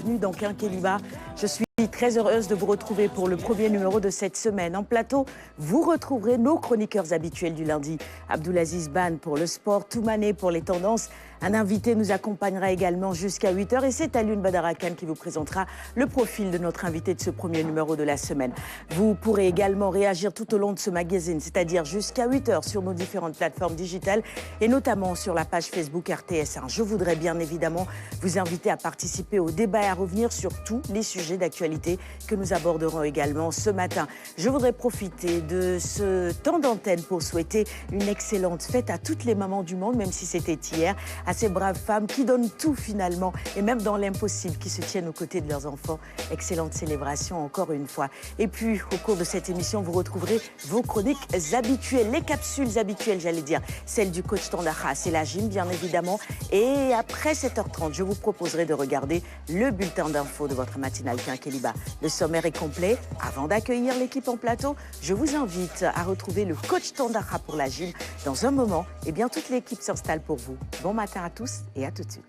bienvenue dans Quinqueliba. Je suis très heureuse de vous retrouver pour le premier numéro de cette semaine. En plateau, vous retrouverez nos chroniqueurs habituels du lundi. Abdoulaziz Ban pour le sport, Toumane pour les tendances. Un invité nous accompagnera également jusqu'à 8h et c'est Alioune Badara Kane qui vous présentera le profil de notre invité de ce premier numéro de la semaine. Vous pourrez également réagir tout au long de ce magazine, c'est-à-dire jusqu'à 8h sur nos différentes plateformes digitales et notamment sur la page Facebook RTS1. Je voudrais bien évidemment vous inviter à participer au débat et à revenir sur tous les sujets d'actualité que nous aborderons également ce matin. Je voudrais profiter de ce temps d'antenne pour souhaiter une excellente fête à toutes les mamans du monde, même si c'était hier, à ces braves femmes qui donnent tout finalement, et même dans l'impossible, qui se tiennent aux côtés de leurs enfants. Excellente célébration encore une fois. Et puis, au cours de cette émission, vous retrouverez vos chroniques habituelles, les capsules habituelles, j'allais dire, celles du coach Tandakha, c'est la gym bien évidemment. Et après 7h30, je vous proposerai de regarder le bulletin d'infos de votre matinale Quinqueliba. Le sommaire est complet. Avant d'accueillir l'équipe en plateau, je vous invite à retrouver le coach Tandakha pour la gym. Dans un moment, eh bien, toute l'équipe s'installe pour vous. Bon matin à tous et à tout de suite.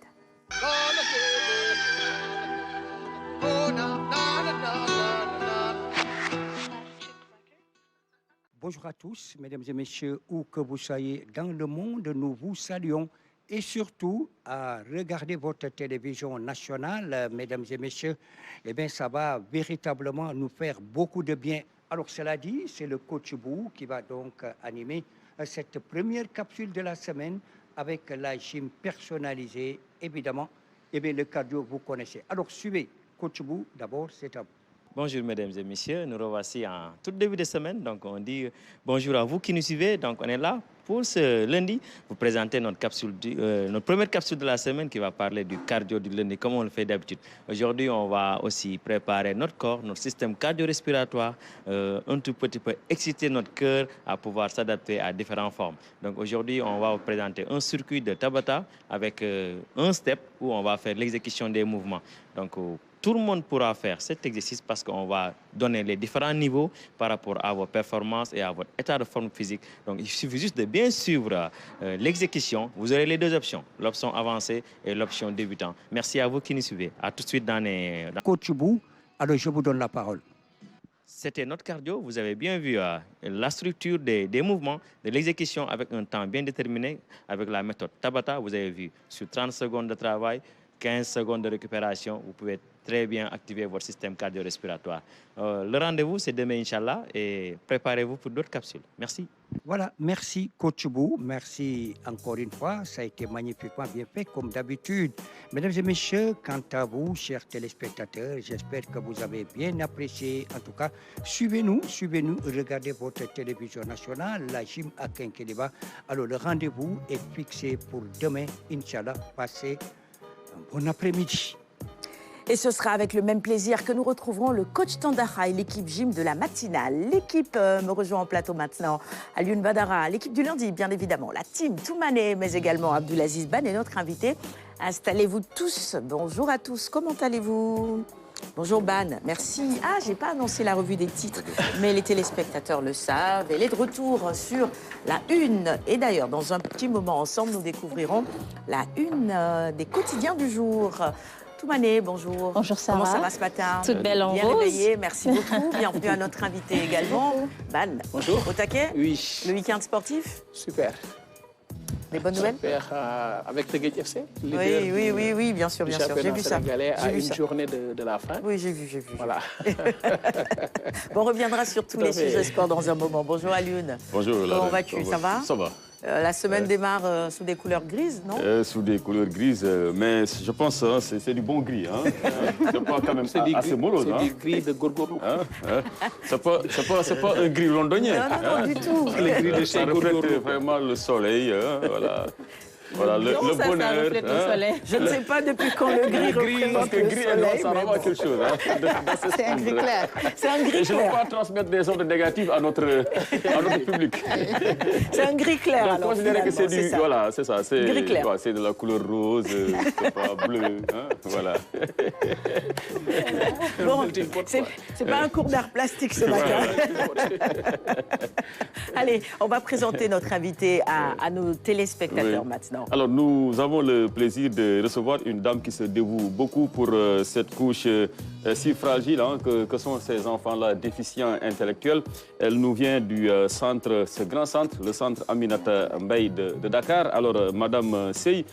Bonjour à tous, mesdames et messieurs, où que vous soyez dans le monde, nous vous saluons. Et surtout, à regarder votre télévision nationale, mesdames et messieurs, eh bien, ça va véritablement nous faire beaucoup de bien. Alors, cela dit, c'est le coach Bou qui va donc animer cette première capsule de la semaine avec la gym personnalisée, évidemment. Eh bien, le cardio, vous connaissez. Alors, suivez coach Bou, d'abord, c'est à vous. Bonjour mesdames et messieurs, nous revoici en tout début de semaine. Donc on dit bonjour à vous qui nous suivez. Donc on est là pour ce lundi, vous présenter notre première capsule de la semaine qui va parler du cardio du lundi comme on le fait d'habitude. Aujourd'hui on va aussi préparer notre corps, notre système cardio-respiratoire, un tout petit peu exciter notre cœur à pouvoir s'adapter à différentes formes. Donc aujourd'hui on va vous présenter un circuit de Tabata avec un step où on va faire l'exécution des mouvements. Donc tout le monde pourra faire cet exercice parce qu'on va donner les différents niveaux par rapport à vos performances et à votre état de forme physique. Donc, il suffit juste de bien suivre l'exécution. Vous aurez les deux options, l'option avancée et l'option débutant. Merci à vous qui nous suivez. À tout de suite dans les... Coach Bou, alors je vous donne la parole. C'était notre cardio. Vous avez bien vu la structure des mouvements, de l'exécution avec un temps bien déterminé, avec la méthode Tabata. Vous avez vu sur 30 secondes de travail, 15 secondes de récupération, vous pouvez très bien activer votre système cardio-respiratoire. Le rendez-vous, c'est demain, Inch'Allah, et préparez-vous pour d'autres capsules. Merci. Voilà, merci coach Bou, merci encore une fois, ça a été magnifiquement bien fait comme d'habitude. Mesdames et messieurs, quant à vous, chers téléspectateurs, j'espère que vous avez bien apprécié. En tout cas, suivez-nous, regardez votre télévision nationale, la gym à Quinqueliba. Alors le rendez-vous est fixé pour demain, Inch'Allah, passez bon après-midi. Et ce sera avec le même plaisir que nous retrouverons le coach Tandakha et l'équipe gym de la matinale. L'équipe me rejoint en plateau maintenant. Alioune Badara, l'équipe du lundi, bien évidemment. La team Toumane, mais également Abdoulaziz Ban et notre invité. Installez-vous tous. Bonjour à tous. Comment allez-vous ? Bonjour Ban, merci. Ah, j'ai pas annoncé la revue des titres, mais les téléspectateurs le savent. Elle est de retour sur la une. Et d'ailleurs, dans un petit moment ensemble, nous découvrirons la une des quotidiens du jour. Toumane, bonjour. Bonjour Sarah. Comment ça va ce matin? Toute belle en bien rose. Réveillée, merci beaucoup. Bienvenue à notre invité également. Ban, bonjour. Au taquet? Oui. Le week-end sportif? Super. Des bonnes nouvelles? Super, avec Teguet FC. Oui, bien sûr, j'ai vu ça. À une journée de la fin. Oui, j'ai vu. Voilà. Bon, on reviendra sur tous les sujets sport dans un moment. Bonjour Alioune. Bonjour. Comment vas-tu? Ça va? Ça va. La semaine démarre sous des couleurs grises, non? Sous des couleurs grises, mais je pense que c'est du bon gris. Hein. C'est pas quand même assez mollo. C'est du gris de Gorgorou. C'est pas un gris londonien. Non, du tout. Le gris de chez Ça reflète Gorgorou. vraiment le soleil. Voilà. Voilà, le ça bonheur. reflète le soleil. Je ne sais pas depuis quand le gris représente Parce que le gris et noir, soleil. ça mais renvoie bon. quelque chose. C'est un gris clair. C'est un gris Et je ne veux clair. pas transmettre des ondes négatives à notre public. C'est un gris clair. Donc, Alors, considérez que c'est finalement, du... ça. Voilà, c'est ça. C'est Gris clair. C'est de la couleur rose, c'est pas bleu. Hein, voilà. Bon, c'est pas un cours d'art plastique ce matin. Allez, on va présenter notre invité à nos téléspectateurs Oui. maintenant. Non. Alors, nous avons le plaisir de recevoir une dame qui se dévoue beaucoup pour cette couche si fragile hein, que sont ces enfants-là déficients intellectuels. Elle nous vient du centre, ce grand centre, le centre Aminata Mbaye de Dakar. Alors, Madame Sey,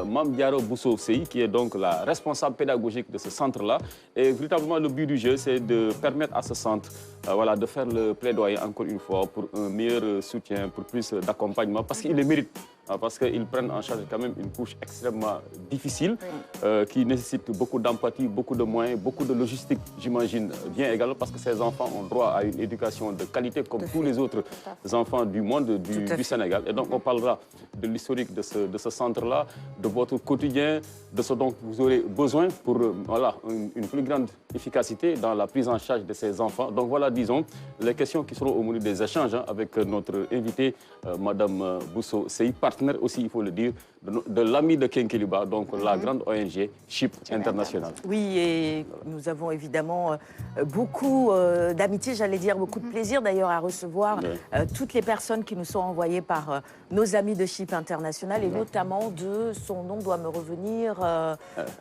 Mame Diarra Bousso Sey, qui est donc la responsable pédagogique de ce centre-là. Et véritablement, le but du jeu, c'est de permettre à ce centre voilà, de faire le plaidoyer, encore une fois, pour un meilleur soutien, pour plus d'accompagnement, parce qu'il le mérite. Parce qu'ils prennent en charge quand même une couche extrêmement difficile, qui nécessite beaucoup d'empathie, beaucoup de moyens, beaucoup de logistique, j'imagine, bien également, parce que ces enfants ont droit à une éducation de qualité comme tous les autres enfants du monde, du Sénégal. Et donc, on parlera de l'historique de ce centre-là, de votre quotidien, de ce dont vous aurez besoin pour voilà, une plus grande efficacité dans la prise en charge de ces enfants. Donc, voilà, disons, les questions qui seront au menu des échanges hein, avec notre invitée, Madame Bousso Sey, partenaire aussi, il faut le dire, de l'AMI de Kenkeliba, donc la grande ONG CHIP internationale. Oui, et nous avons évidemment beaucoup d'amitié, j'allais dire beaucoup de plaisir d'ailleurs à recevoir toutes les personnes qui nous sont envoyées par nos amis de CHIP international et notamment de, son nom doit me revenir,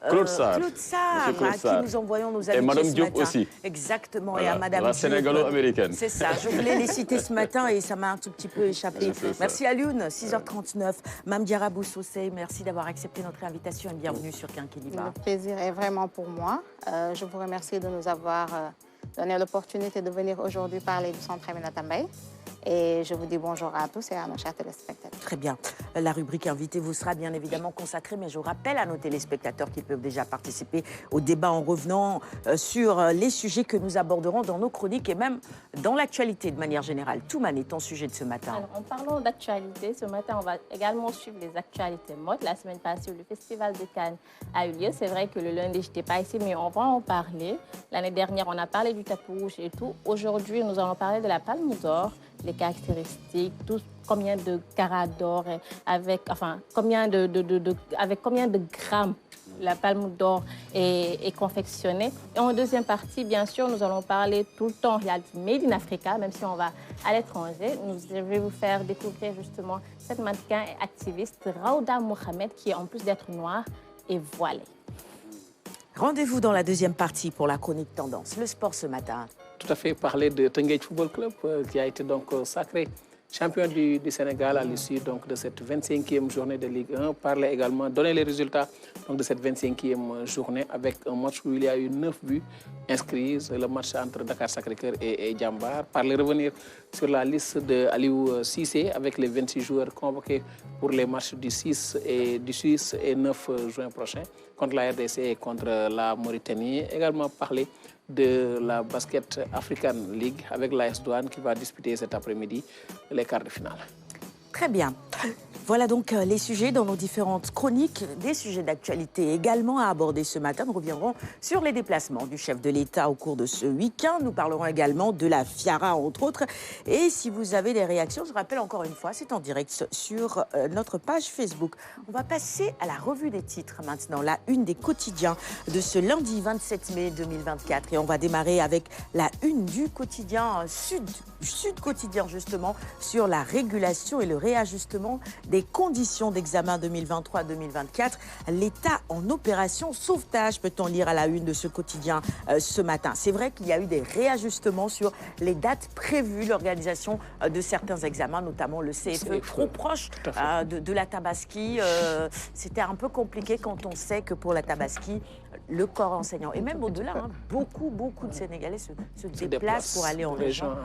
Claude Sarr, à qui nous envoyons nos amitiés. Et Madame ce Diop matin. aussi. Exactement, Voilà, et à Madame la Diop. sénégalo-américaine. C'est ça, je voulais les citer ce matin et ça m'a un tout petit peu échappé. Merci à Lune, 6h39. Mame Diarra Bousso Sey, merci d'avoir accepté notre invitation et bienvenue sur Kenkeliba. Le plaisir est vraiment pour moi. Je vous remercie de nous avoir donné l'opportunité de venir aujourd'hui parler du centre Aminata Mbaye. Et je vous dis bonjour à tous et à nos chers téléspectateurs. Très bien. La rubrique invité vous sera bien évidemment consacrée, mais je rappelle à nos téléspectateurs qu'ils peuvent déjà participer au débat en revenant sur les sujets que nous aborderons dans nos chroniques et même dans l'actualité de manière générale. Toumane est ton sujet de ce matin. Alors, en parlant d'actualité, ce matin, on va également suivre les actualités mode. La semaine passée, le Festival de Cannes a eu lieu. C'est vrai que le lundi, je n'étais pas ici, mais on va en parler. L'année dernière, on a parlé du tapis rouge et tout. Aujourd'hui, nous allons parler de la Palme d'Or, les caractéristiques, tout, combien de carats d'or, avec combien de grammes la Palme d'Or est confectionnée. Et en deuxième partie, bien sûr, nous allons parler tout le temps, il y a Made in Africa, même si on va à l'étranger. Je vais vous faire découvrir justement cette mannequin et activiste, Raouda Mohamed, qui en plus d'être noire, est voilée. Rendez-vous dans la deuxième partie pour la chronique Tendance. Le sport ce matin. Tout à fait, parler de Teungueth Football Club qui a été donc sacré champion du Sénégal à l'issue de cette 25e journée de Ligue 1. Parler également, donner les résultats donc, de cette 25e journée avec un match où il y a eu 9 buts inscrits, le match entre Dakar Sacré-Cœur et Djambar. Parler, revenir sur la liste de Aliou Cissé avec les 26 joueurs convoqués pour les matchs du 6 et 9 juin prochain contre la RDC et contre la Mauritanie. Également parler de la Basket African League avec l'AS Douane qui va disputer cet après-midi les quarts de finale. Très bien. Voilà donc les sujets dans nos différentes chroniques, des sujets d'actualité également à aborder ce matin. Nous reviendrons sur les déplacements du chef de l'État au cours de ce week-end. Nous parlerons également de la FIARA, entre autres. Et si vous avez des réactions, je rappelle encore une fois, c'est en direct sur notre page Facebook. On va passer à la revue des titres maintenant, la une des quotidiens de ce lundi 27 mai 2024. Et on va démarrer avec la une du quotidien Sud Quotidien, justement, sur la régulation et le réajustement des conditions d'examen 2023-2024. L'État en opération sauvetage, peut-on lire à la une de ce quotidien ce matin. C'est vrai qu'il y a eu des réajustements sur les dates prévues, l'organisation de certains examens, notamment le CFE, trop proche de la Tabaski. C'était un peu compliqué quand on sait que pour la Tabaski, le corps enseignant, et même au-delà, beaucoup de Sénégalais se déplacent pour aller en région.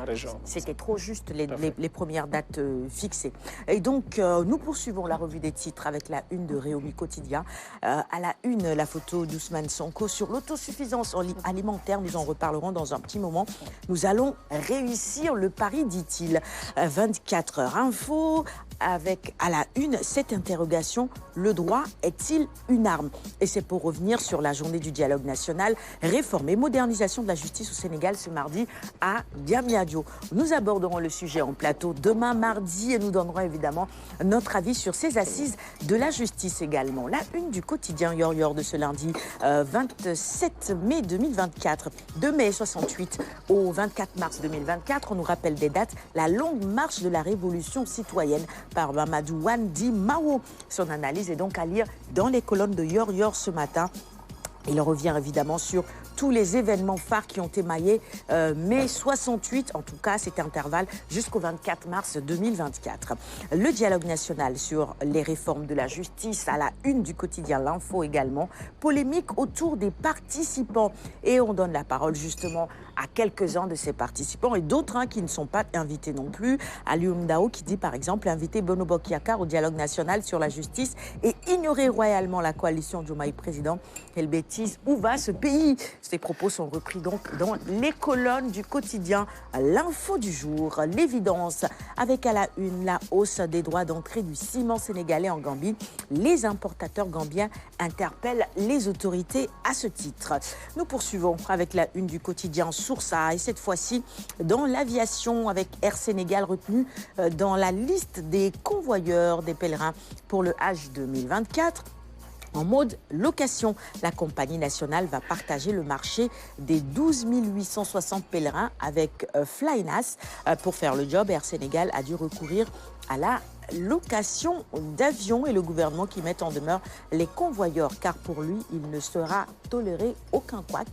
C'était trop juste les premières dates fixées. Et donc, nous poursuivons la revue des titres avec la une de Réumi Quotidien. À la une, la photo d'Ousmane Sonko sur l'autosuffisance alimentaire. Nous en reparlerons dans un petit moment. Nous allons réussir le pari, dit-il. 24 heures info avec à la une cette interrogation: le droit est-il une arme? Et c'est pour revenir sur la journée du dialogue national, réforme et modernisation de la justice au Sénégal ce mardi à Diamniadio. Nous aborderons le sujet en plateau demain mardi et nous donnerons évidemment notre avis sur ces assises de la justice également. La une du quotidien Yor de ce lundi 27 mai 2024, de mai 68 au 24 mars 2024. On nous rappelle des dates: la longue marche de la révolution citoyenne par Mamadou Wandi Mao. Son analyse est donc à lire dans les colonnes de Yor Yor ce matin. Il revient évidemment sur tous les événements phares qui ont émaillé mai 68, en tout cas cet intervalle jusqu'au 24 mars 2024. Le dialogue national sur les réformes de la justice à la une du quotidien L'Info également. Polémique autour des participants. Et on donne la parole justement à quelques-uns de ces participants et d'autres qui ne sont pas invités non plus. Alioune Dao qui dit par exemple inviter Bono Bokk-Yakaar au dialogue national sur la justice et ignorer royalement la coalition Diomaye président. Quelle bêtise, où va ce pays? Ces propos sont repris donc dans les colonnes du quotidien L'Info du jour. L'évidence avec à la une la hausse des droits d'entrée du ciment sénégalais en Gambie. Les importateurs gambiens interpellent les autorités à ce titre. Nous poursuivons avec la une du quotidien Source A et cette fois-ci dans l'aviation avec Air Sénégal retenu dans la liste des convoyeurs des pèlerins pour le Hajj 2024. En mode location, la compagnie nationale va partager le marché des 12 860 pèlerins avec Flynas. Pour faire le job, Air Sénégal a dû recourir à la location d'avions et le gouvernement qui met en demeure les convoyeurs car pour lui, il ne sera toléré aucun couac.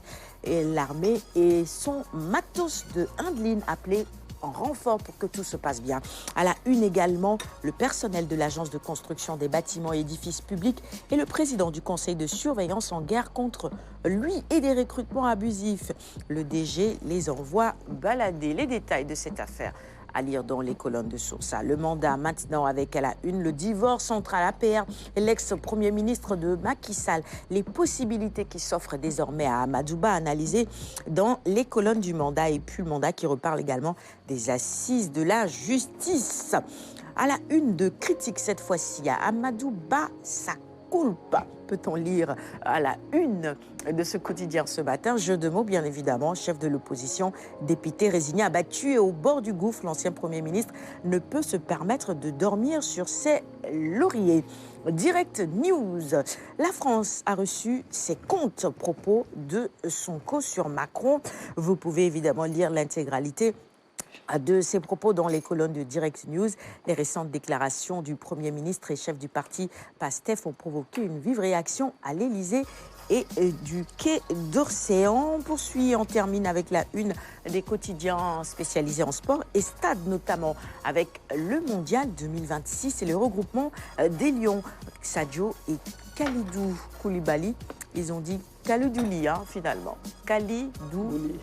Et l'armée et son matos de Hindeline appelé en renfort pour que tout se passe bien. À la une également, le personnel de l'Agence de construction des bâtiments et édifices publics et le président du conseil de surveillance en guerre contre lui et des recrutements abusifs. Le DG les envoie balader. Les détails de cette affaire à lire dans les colonnes de Source A. Le mandat maintenant avec à la une le divorce entre l'APR et l'ex-premier ministre de Macky Sall. Les possibilités qui s'offrent désormais à Amadouba analysées dans les colonnes du mandat et puis le mandat qui reparle également des assises de la justice. À la une de critique cette fois-ci à Amadouba sa culpa. Peut-on lire à la une de ce quotidien ce matin? Jeu de mots, bien évidemment. Chef de l'opposition, député résigné, abattu et au bord du gouffre, l'ancien Premier ministre ne peut se permettre de dormir sur ses lauriers. Direct News. La France a reçu ses comptes à propos de Sonko sur Macron. Vous pouvez évidemment lire l'intégralité de ses propos dans les colonnes de Direct News. Les récentes déclarations du Premier ministre et chef du parti PASTEF ont provoqué une vive réaction à l'Élysée et du Quai d'Orsay. On poursuit, on termine avec la une des quotidiens spécialisés en sport et stade notamment avec le Mondial 2026 et le regroupement des Lions. Sadio et Kalidou Koulibaly, ils ont dit Kalidouli, finalement. Kalidouli.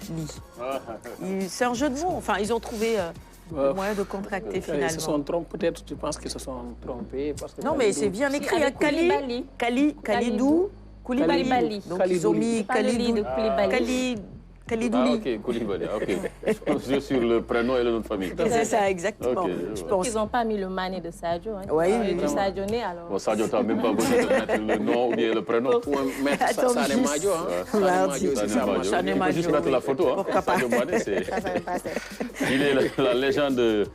C'est un jeu de mots. Enfin, ils ont trouvé le moyen de contracter finalement. Ils se sont trompés, peut-être, tu penses qu'ils se sont trompés parce que non, mais c'est bien écrit. Kalidou Koulibaly. Donc, ils ont mis Kalidouli. Ah, ok, Koulibaly, ok. Je suis sur le prénom et le nom de famille. C'est ça, exactement. Okay, je pense. Ils n'ont pas mis le Mané de Sadio. Oui, du Sadio Né, alors. Bon, Sadio, tu n'as même pas besoin de mettre le nom ou bien le prénom. Pour mettre Sané Madio. Sané Madio. Il faut juste mettre la photo. Sadio Mané, il est la légende.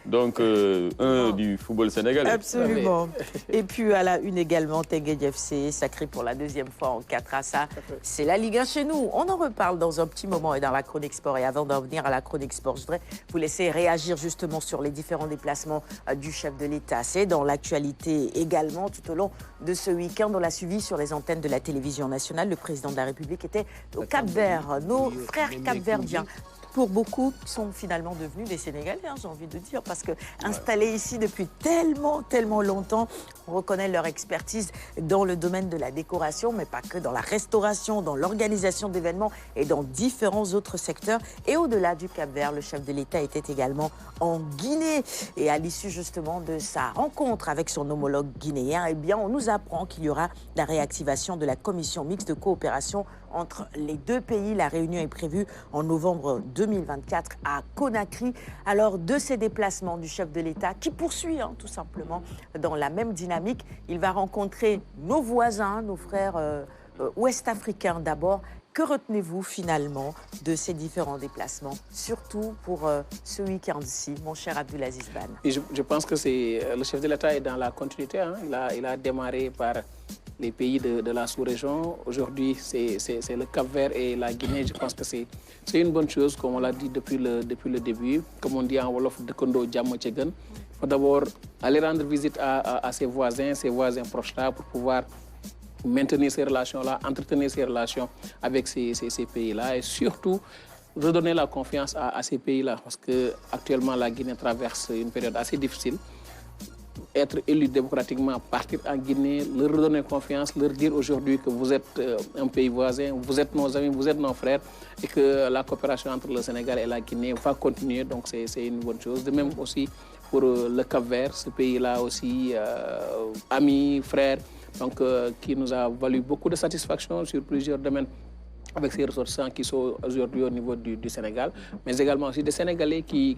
Donc, du football sénégalais. Absolument. Et puis, à la une également, Teungueth FC, sacré pour la deuxième fois en 4 à ça. C'est la Ligue 1 chez nous. On en reparle dans un petit moment et dans la chronique sport. Et avant d'en venir à la chronique sport, je voudrais vous laisser réagir justement sur les différents déplacements du chef de l'État. C'est dans l'actualité également tout au long de ce week-end. On l'a suivi sur les antennes de la télévision nationale. Le président de la République était au Cap-Vert. Nos frères capverdiens, pour beaucoup, sont finalement devenus des Sénégalais, j'ai envie de dire, parce que installés ici depuis tellement longtemps, on reconnaît leur expertise dans le domaine de la décoration, mais pas que, dans la restauration, dans l'organisation d'événements et dans différents autres secteurs. Et au-delà du Cap-Vert, le chef de l'État était également en Guinée. Et à l'issue justement de sa rencontre avec son homologue guinéen, eh bien, on nous apprend qu'il y aura la réactivation de la commission mixte de coopération entre les deux pays. La réunion est prévue en novembre 2024 à Conakry. Alors, de ces déplacements du chef de l'État, qui poursuit tout simplement dans la même dynamique, il va rencontrer nos voisins, nos frères ouest-africains d'abord. Que retenez-vous finalement de ces différents déplacements, surtout pour ce week-end-ci, mon cher Abdoulaziz Ban? Et je pense que le chef de l'État est dans la continuité. Il a démarré par les pays de la sous-région. Aujourd'hui, c'est le Cap-Vert et la Guinée. Je pense que c'est une bonne chose, comme on l'a dit depuis le début. Comme on dit en Wolof, de Kondo Djamo Tchegan. Il faut d'abord aller rendre visite à ses voisins proches là, pour pouvoir maintenir ces relations-là, entretenir ces relations avec ces pays-là et surtout redonner la confiance à ces pays-là parce qu'actuellement la Guinée traverse une période assez difficile. Être élu démocratiquement, partir en Guinée, leur redonner confiance, leur dire aujourd'hui que vous êtes un pays voisin, vous êtes nos amis, vous êtes nos frères et que la coopération entre le Sénégal et la Guinée va continuer, donc c'est une bonne chose. De même aussi pour le Cap-Vert, ce pays-là aussi, amis, frères, donc qui nous a valu beaucoup de satisfaction sur plusieurs domaines avec ces ressortissants qui sont aujourd'hui au niveau du Sénégal, mais également aussi des Sénégalais qui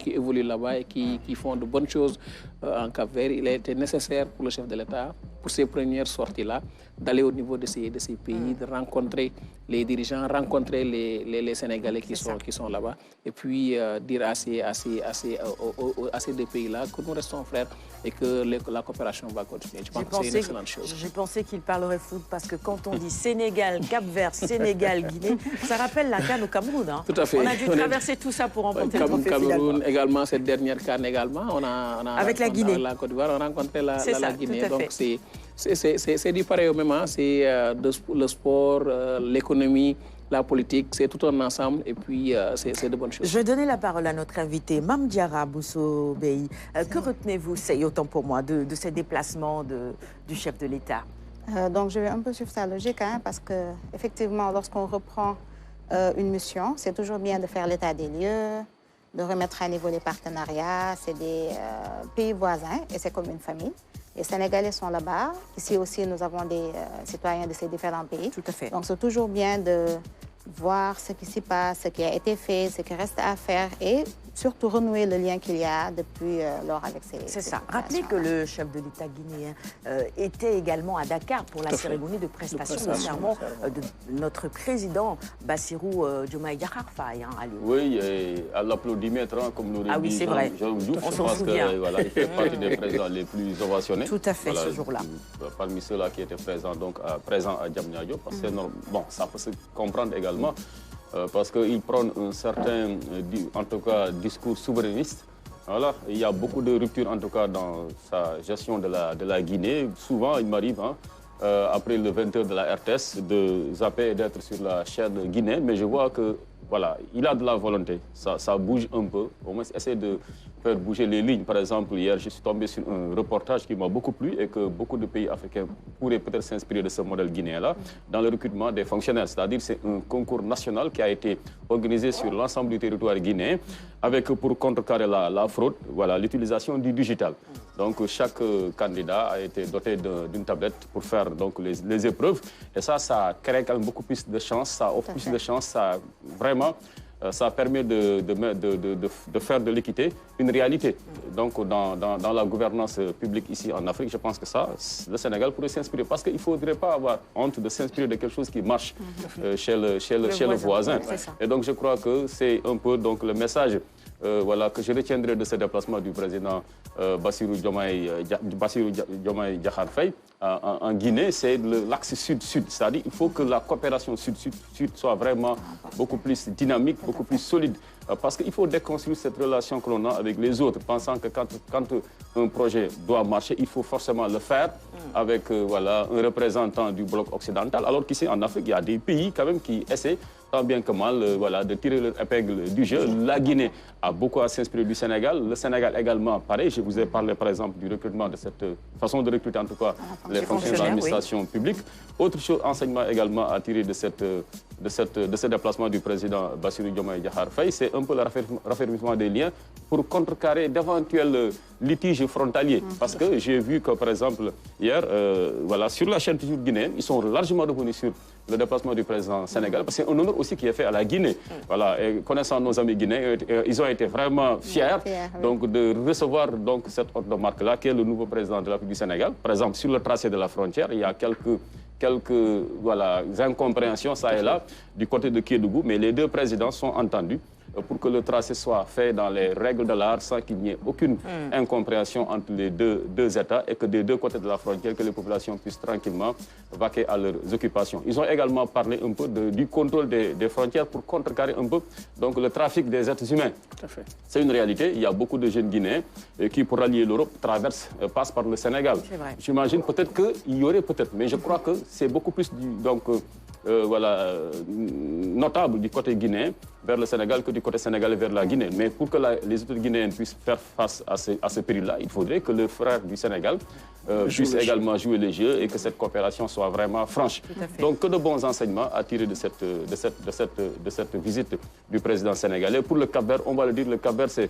évoluent là-bas et qui font de bonnes choses en Cap-Vert. Il a été nécessaire pour le chef de l'État, pour ces premières sorties-là, d'aller au niveau de ces pays, de rencontrer les dirigeants, rencontrer les Sénégalais qui sont là-bas, et puis dire à ces deux pays-là que nous restons frères et que la coopération va continuer. Je pense que c'est une excellente chose. J'ai pensé qu'il parlerait foot parce que quand on dit Sénégal, Cap-Vert, Sénégal, Guinée, ça rappelle la CAN au Cameroun. Hein. Tout à fait. On a dû traverser tout ça pour remporter le trophée Cameroun également, cette dernière CAN également. On a avec la Guinée. La Côte d'Ivoire, on a rencontré la Guinée. Donc c'est du pareil au même, hein. C'est le sport, l'économie, la politique, c'est tout un ensemble et puis c'est de bonnes choses. Je vais donner la parole à notre invité, Mame Diarra Bousso Bey. Que retenez-vous, c'est autant pour moi, de ces déplacements du chef de l'État? Donc je vais un peu suivre sa logique, hein, parce qu'effectivement, lorsqu'on reprend une mission, c'est toujours bien de faire l'état des lieux, de remettre à niveau les partenariats. C'est des pays voisins et c'est comme une famille. Les Sénégalais sont là-bas. Ici aussi, nous avons des citoyens de ces différents pays. Tout à fait. Donc, c'est toujours bien de voir ce qui s'y passe, ce qui a été fait, ce qui reste à faire et surtout renouer le lien qu'il y a depuis lors avec ces C'est ça. Rappelez que le chef de l'État guinéen était également à Dakar pour la cérémonie de prestation de serment de notre président Bassirou Diomaye Diakhar Faye. Oui, et à l'applaudimètre, hein, comme nous le dit c'est vrai. Jean Diouf, On je s'en pense souvient. qu'il fait partie des présidents les plus ovationnés. Tout à fait, ce jour-là. Parmi ceux-là qui étaient présents, présents à Diamniadio, parce que bon, ça peut se comprendre également. Parce qu'il prend un certain, en tout cas, discours souverainiste. Voilà. Il y a beaucoup de ruptures, en tout cas, dans sa gestion de la Guinée. Souvent, il m'arrive, hein, après le 20h de la RTS, de zapper et d'être sur la chaîne guinéenne. Mais je vois que, voilà, il a de la volonté. Ça bouge un peu. Au moins, essayer de faire bouger les lignes. Par exemple, hier, je suis tombé sur un reportage qui m'a beaucoup plu et que beaucoup de pays africains pourraient peut-être s'inspirer de ce modèle guinéen-là dans le recrutement des fonctionnaires. C'est-à-dire c'est un concours national qui a été organisé sur l'ensemble du territoire guinéen avec pour contrecarrer la fraude, voilà, l'utilisation du digital. Donc chaque candidat a été doté d'une tablette pour faire donc, les épreuves. Et ça crée quand même beaucoup plus de chances, ça offre plus de chances, ça vraiment... Ça permet de faire de l'équité une réalité. Donc, dans la gouvernance publique ici en Afrique, je pense que le Sénégal pourrait s'inspirer. Parce qu'il ne faudrait pas avoir honte de s'inspirer de quelque chose qui marche chez le voisin. Et donc, je crois que c'est un peu donc, le message voilà, que je retiendrai de ce déplacement du président Bassirou Diomaye Diakhar Faye en Guinée, c'est l'axe sud-sud. C'est-à-dire qu'il faut que la coopération sud-sud soit vraiment beaucoup plus dynamique, beaucoup plus solide. Parce qu'il faut déconstruire cette relation que l'on a avec les autres, pensant que quand un projet doit marcher, il faut forcément le faire avec voilà, un représentant du bloc occidental. Alors qu'ici en Afrique, il y a des pays quand même qui essaient tant bien que mal voilà, de tirer leur épingle du jeu. La Guinée a beaucoup à s'inspirer du Sénégal. Le Sénégal également, pareil. Je vous ai parlé par exemple du recrutement, de cette façon de recruter en tout cas les fonctionnaires de l'administration publique. Autre chose, enseignement également à tirer de ce déplacement du président Bassirou Diomaye Diakhar Faye, c'est un peu le raffermissement des liens pour contrecarrer d'éventuels litiges frontaliers. Parce que j'ai vu que par exemple hier, voilà, sur la chaîne toujours guinéenne, ils sont largement revenus sur le déplacement du président sénégalais, parce que c'est un honneur aussi qui est fait à la Guinée. Voilà, et connaissant nos amis guinéens, ils ont été vraiment fiers donc, de recevoir donc, cette ordre de marque-là, qui est le nouveau président de la République du Sénégal. Par exemple, sur le tracé de la frontière, il y a quelques voilà, incompréhensions, ça et là, du côté de Kédougou, mais les deux présidents sont entendus. pour que le tracé soit fait dans les règles de l'art sans qu'il n'y ait aucune incompréhension entre les deux États et que des deux côtés de la frontière, que les populations puissent tranquillement vaquer à leurs occupations. Ils ont également parlé un peu du contrôle des frontières pour contrecarrer un peu donc, le trafic des êtres humains. C'est une réalité. Il y a beaucoup de jeunes Guinéens qui, pour rallier l'Europe, passent par le Sénégal. J'imagine peut-être qu'il y aurait peut-être, mais je crois que c'est beaucoup plus notable du côté guinéen vers le Sénégal que du côté sénégalais vers la Guinée. Mais pour que les autorités guinéennes puissent faire face à ce péril-là, il faudrait que le frère du Sénégal puisse également jouer les jeux et que cette coopération soit vraiment franche. Donc que de bons enseignements à tirer de cette visite du président sénégalais. Pour le Cap-Vert, on va le dire, le Cap-Vert, c'est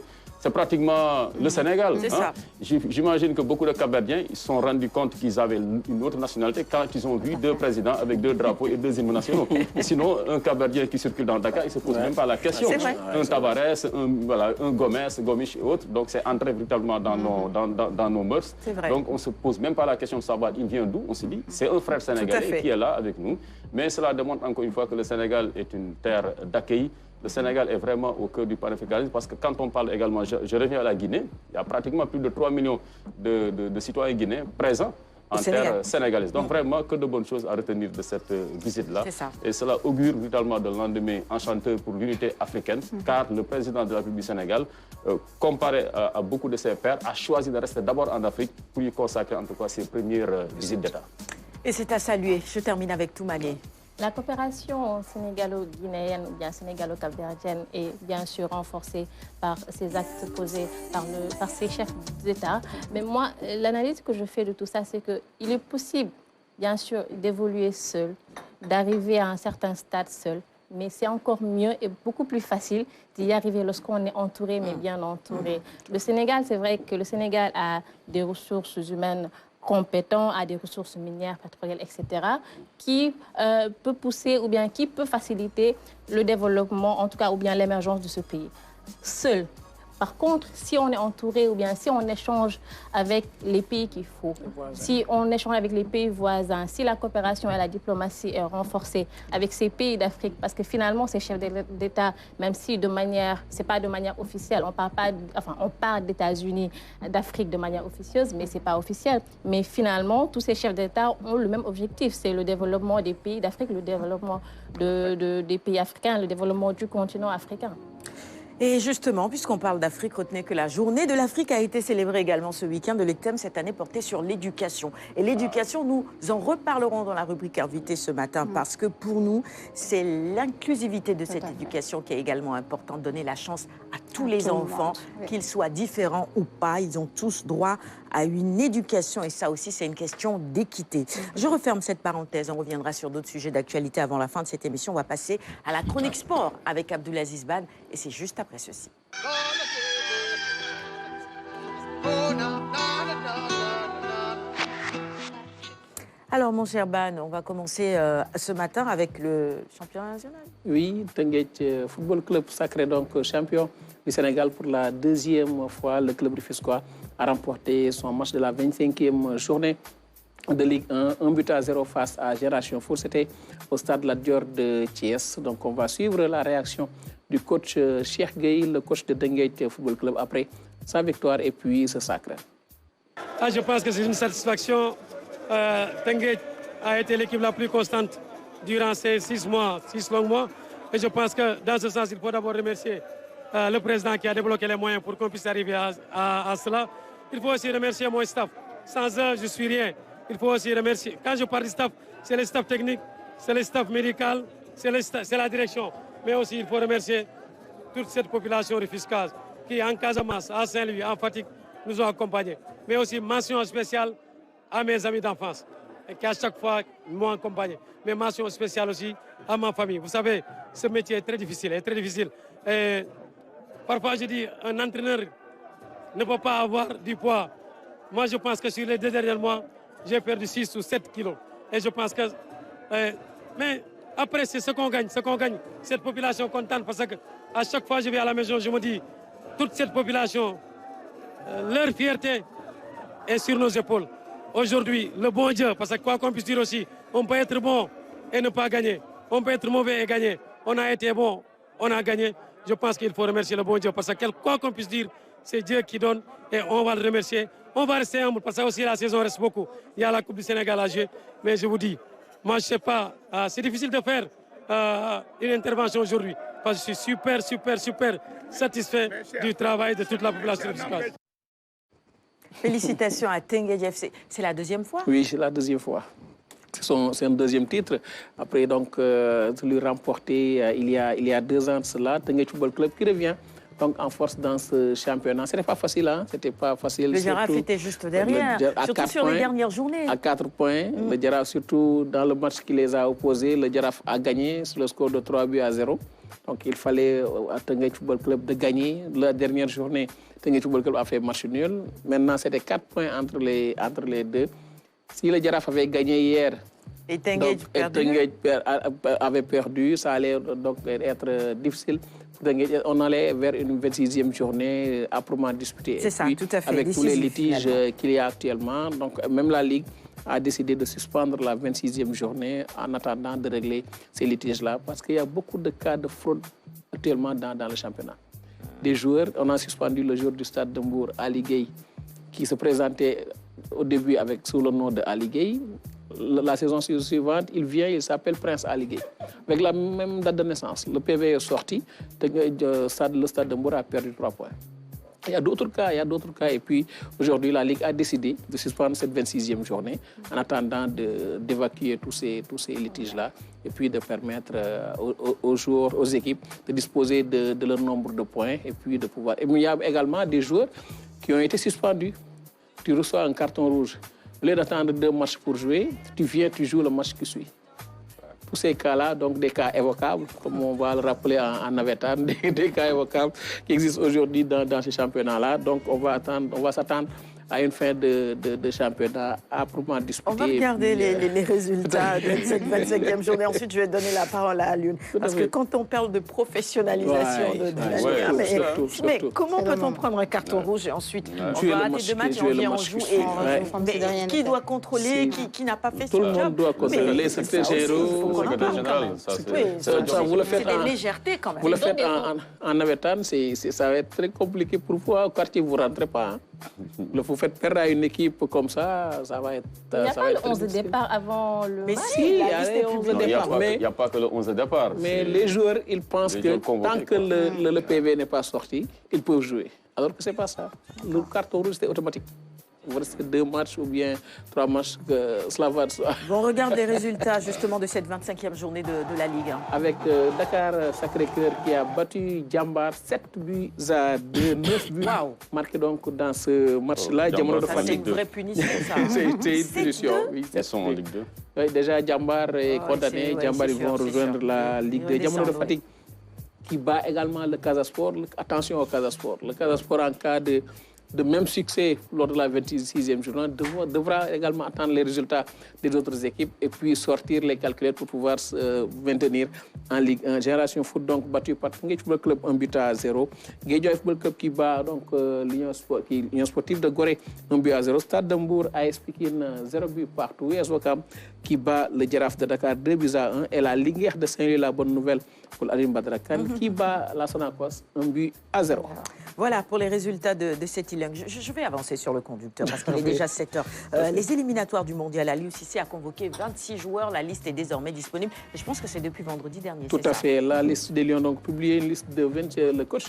pratiquement le Sénégal. Hein? J'imagine que beaucoup de Cap-Verdiens se sont rendus compte qu'ils avaient une autre nationalité quand ils ont vu deux présidents avec deux drapeaux et deux hymnes nationaux. Sinon, un Cap-Verdien qui circule dans Dakar, il ne se pose même pas la question. Un Tavares, un Gomez, Gomis et autres. Donc c'est entré véritablement dans nos mœurs. Donc on ne se pose même pas la question de savoir il vient d'où. On se dit c'est un frère sénégalais qui est là avec nous. Mais cela démontre encore une fois que le Sénégal est une terre d'accueil. Le Sénégal est vraiment au cœur du panafricanisme parce que quand on parle également, je reviens à la Guinée, il y a pratiquement plus de 3 millions de citoyens guinéens présents en terre sénégalaise. Donc vraiment, que de bonnes choses à retenir de cette visite-là. Et cela augure brutalement de lendemain enchanteur pour l'unité africaine, car le président de la République du Sénégal, comparé à beaucoup de ses pairs, a choisi de rester d'abord en Afrique pour y consacrer en tout cas ses premières visites d'État. Et c'est à saluer. Je termine avec Toumani. La coopération sénégalo-guinéenne ou bien sénégalo-capverdienne est bien sûr renforcée par ces actes posés par ces chefs d'État. Mais moi, l'analyse que je fais de tout ça, c'est qu'il est possible, bien sûr, d'évoluer seul, d'arriver à un certain stade seul. Mais c'est encore mieux et beaucoup plus facile d'y arriver lorsqu'on est entouré, mais bien entouré. Le Sénégal, c'est vrai que le Sénégal a des ressources humaines compétent, à des ressources minières, pétrolières, etc., qui peut pousser ou bien qui peut faciliter le développement, en tout cas, ou bien l'émergence de ce pays. Seul. Par contre, si on est entouré ou bien si on échange avec les pays qu'il faut, si on échange avec les pays voisins, si la coopération et la diplomatie est renforcée avec ces pays d'Afrique, parce que finalement, ces chefs d'État, même si c'est pas de manière officielle, on parle d'États-Unis, d'Afrique de manière officieuse, mais c'est pas officiel. Mais finalement, tous ces chefs d'État ont le même objectif, c'est le développement des pays d'Afrique, le développement des pays africains, le développement du continent africain. Et justement, puisqu'on parle d'Afrique, retenez que la journée de l'Afrique a été célébrée également ce week-end. Le thème cette année portait sur l'éducation. Et l'éducation, nous en reparlerons dans la rubrique invitée ce matin parce que pour nous, c'est l'inclusivité de cette éducation qui est également importante. Donner la chance à tous les enfants, qu'ils soient différents ou pas. Ils ont tous droit à une éducation et ça aussi, c'est une question d'équité. Je referme cette parenthèse. On reviendra sur d'autres sujets d'actualité avant la fin de cette émission. On va passer à la chronique sport avec Abdoulaziz Ban et c'est juste après ceci. Alors, mon cher Ban, on va commencer ce matin avec le championnat national. Oui, Teungueth Football Club sacré donc champion du Sénégal pour la deuxième fois. Le club rufisquois a remporté son match de la 25e journée de Ligue 1, 1-0 face à Génération Foot. C'était au stade Lat Dior de Thiès. Donc, on va suivre la réaction du coach Cheikh Gueye, le coach de Teungueth Football Club, après sa victoire et puis ce sacre. Je pense que c'est une satisfaction. Teungueth a été l'équipe la plus constante durant ces 6 longs mois. Et je pense que dans ce sens, il faut d'abord remercier le président qui a débloqué les moyens pour qu'on puisse arriver à cela. Il faut aussi remercier mon staff. Sans eux, je ne suis rien. Il faut aussi remercier. Quand je parle du staff, c'est le staff technique, c'est le staff médical, c'est la direction. Mais aussi, il faut remercier toute cette population rufisquoise qui, en Casamance, à Saint-Louis, en Fatick, nous ont accompagnés. Mais aussi, mention spéciale à mes amis d'enfance, qui à chaque fois m'ont accompagné. Mais mention spéciale aussi à ma famille. Vous savez, ce métier est très difficile, Et parfois, je dis, un entraîneur ne peut pas avoir du poids. Moi, je pense que sur les 2 derniers mois, j'ai perdu 6 ou 7 kilos. Et je pense que... mais après, c'est ce qu'on gagne. Cette population contente parce que à chaque fois que je vais à la maison, je me dis, toute cette population, leur fierté est sur nos épaules. Aujourd'hui, le bon Dieu, parce que quoi qu'on puisse dire aussi, on peut être bon et ne pas gagner. On peut être mauvais et gagner. On a été bon, on a gagné. je pense qu'il faut remercier le bon Dieu parce que quoi qu'on puisse dire, c'est Dieu qui donne et on va le remercier. On va rester humble parce que aussi la saison reste beaucoup. Il y a la Coupe du Sénégal à jouer. Mais je vous dis, moi je ne sais pas, c'est difficile de faire une intervention aujourd'hui parce que je suis super satisfait du travail de toute la population municipale. Félicitations à Teungueth FC. C'est la deuxième fois? Oui, c'est la deuxième fois. C'est un deuxième titre. Après, donc, lui remporté il y a 2 ans de cela, Teungueth Football Club qui revient donc en force dans ce championnat. C'était pas facile, hein? C'était pas facile. Le Jaraaf était juste derrière, surtout sur les dernières journées. À 4 points. Le Jaraaf, surtout dans le match qui les a opposés, le Jaraaf a gagné sur le score de 3-0. Donc il fallait à Teungueth Football Club de gagner. La dernière journée, Teungueth Football Club a fait match nul. Maintenant, c'était 4 points entre les deux. Si le Jaraaf avait gagné hier, et Teungueth avait perdu, ça allait donc être difficile. On allait vers une 26e journée âprement disputée. C'est ça, tout à fait. Avec tous les litiges qu'il y a actuellement. Donc même la Ligue a décidé de suspendre la 26e journée en attendant de régler ces litiges-là. Parce qu'il y a beaucoup de cas de fraude actuellement dans le championnat. Des joueurs, on a suspendu le joueur du Stade de Mbour, Ali Gueye, qui se présentait au début sous le nom de Ali Gueye. La saison suivante, il s'appelle Prince Ali Gueye, avec la même date de naissance. Le PV est sorti, le Stade de Mbour a perdu 3 points. Il y a d'autres cas, et puis aujourd'hui, la Ligue a décidé de suspendre cette 26e journée en attendant d'évacuer tous ces litiges-là et puis de permettre aux joueurs, aux équipes de disposer de leur nombre de points et puis de pouvoir... Et il y a également des joueurs qui ont été suspendus. Tu reçois un carton rouge. Au lieu d'attendre 2 matchs pour jouer, tu viens, tu joues le match qui suit. Tous ces cas-là, donc des cas évocables, comme on va le rappeler en navetan, des cas évocables qui existent aujourd'hui dans ce championnat-là. Donc on va s'attendre à une fin de championnat âprement disputée. On va regarder les résultats de cette 25e journée. Ensuite, je vais donner la parole à Lune. Parce que quand on parle de professionnalisation de la Ligue, mais comment peut-on prendre un carton rouge et ensuite on va arrêter 2 matchs et on vient en joue et qui doit contrôler, qui n'a pas fait son job? Tout le monde doit contrôler. Les secrétaires généraux, c'est des légèretés quand même. Vous le faites en navetan, ça va être très compliqué pour vous. Au quartier, vous ne rentrez pas. Vous faites perdre à une équipe comme ça va être... Il n'y a pas le 11 de départ avant le match? Mais si, il y a le 11 de départ. Il n'y a pas que le 11 de départ. Mais les joueurs, ils pensent que tant que le PV n'est pas sorti, ils peuvent jouer. Alors que ce n'est pas ça. Le carton rouge, c'est automatique. Il reste 2 matchs ou bien 3 matchs que cela va de soi. Bon, on regarde les résultats justement de cette 25e journée de la Ligue 1. Avec Dakar Sacré-Cœur qui a battu Djambar 7-2, 9 buts marqués donc dans ce match-là. C'est une vraie punition, ça. C'est une punition. Oui, ils sont en Ligue 2. Oui, déjà Djambar est condamné. Djambar, ils vont rejoindre la Ligue 2. Diamant de Fatick qui bat également le Casa Sport. Attention au Casa Sport. Le Casa Sport, en cas de même succès lors de la 26e journée, devra également attendre les résultats des autres équipes et puis sortir les calculettes pour pouvoir se maintenir en Ligue 1. Génération Foot donc battu par Teungueth Football Club 1-0. Guédiawaye Football Club qui bat donc l'Union Sportive de Gorée 1-0. Stade de Mbour AS Pikine 0 but partout. US Ouakam qui bat le Jaraaf de Dakar 2-1. Et la Linguère de Saint-Louis, la bonne nouvelle pour Alioune Badara Kane qui bat la Sonacos 1-0. Voilà pour les résultats de cette île. Je vais avancer sur le conducteur parce qu'il est déjà 7 heures. Les éliminatoires du mondial, à l'UCC a convoqué 26 joueurs. La liste est désormais disponible. Et je pense que c'est depuis vendredi dernier. Tout à fait. La liste des Lions donc publié une liste de 20. Le coach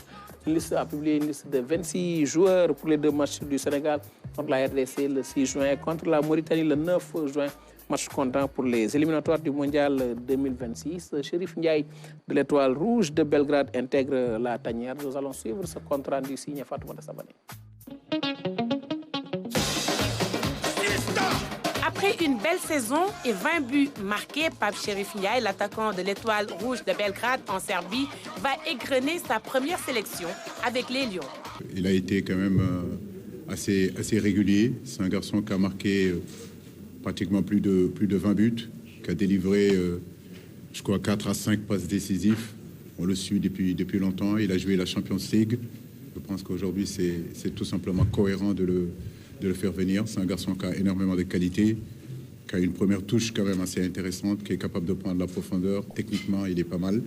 a publié une liste de 26 joueurs pour les 2 matchs du Sénégal contre la RDC le 6 juin et contre la Mauritanie le 9 juin. Match comptant pour les éliminatoires du mondial 2026. Chérif Ndiaye de l'Étoile Rouge de Belgrade intègre la tanière. Nous allons suivre ce compte rendu signé Fatoumata Sabane. Après une belle saison et 20 buts marqués, Pape Chérif Ndiaye, l'attaquant de l'Étoile Rouge de Belgrade en Serbie, va égrener sa première sélection avec les Lions. Il a été quand même assez régulier. C'est un garçon qui a marqué pratiquement plus de 20 buts, qui a délivré, je crois, 4 à 5 passes décisives. On le suit depuis longtemps. Il a joué la Champions League. Je pense qu'aujourd'hui, c'est tout simplement cohérent de le faire venir. C'est un garçon qui a énormément de qualités, qui a une première touche quand même assez intéressante, qui est capable de prendre la profondeur. Techniquement, il est pas mal.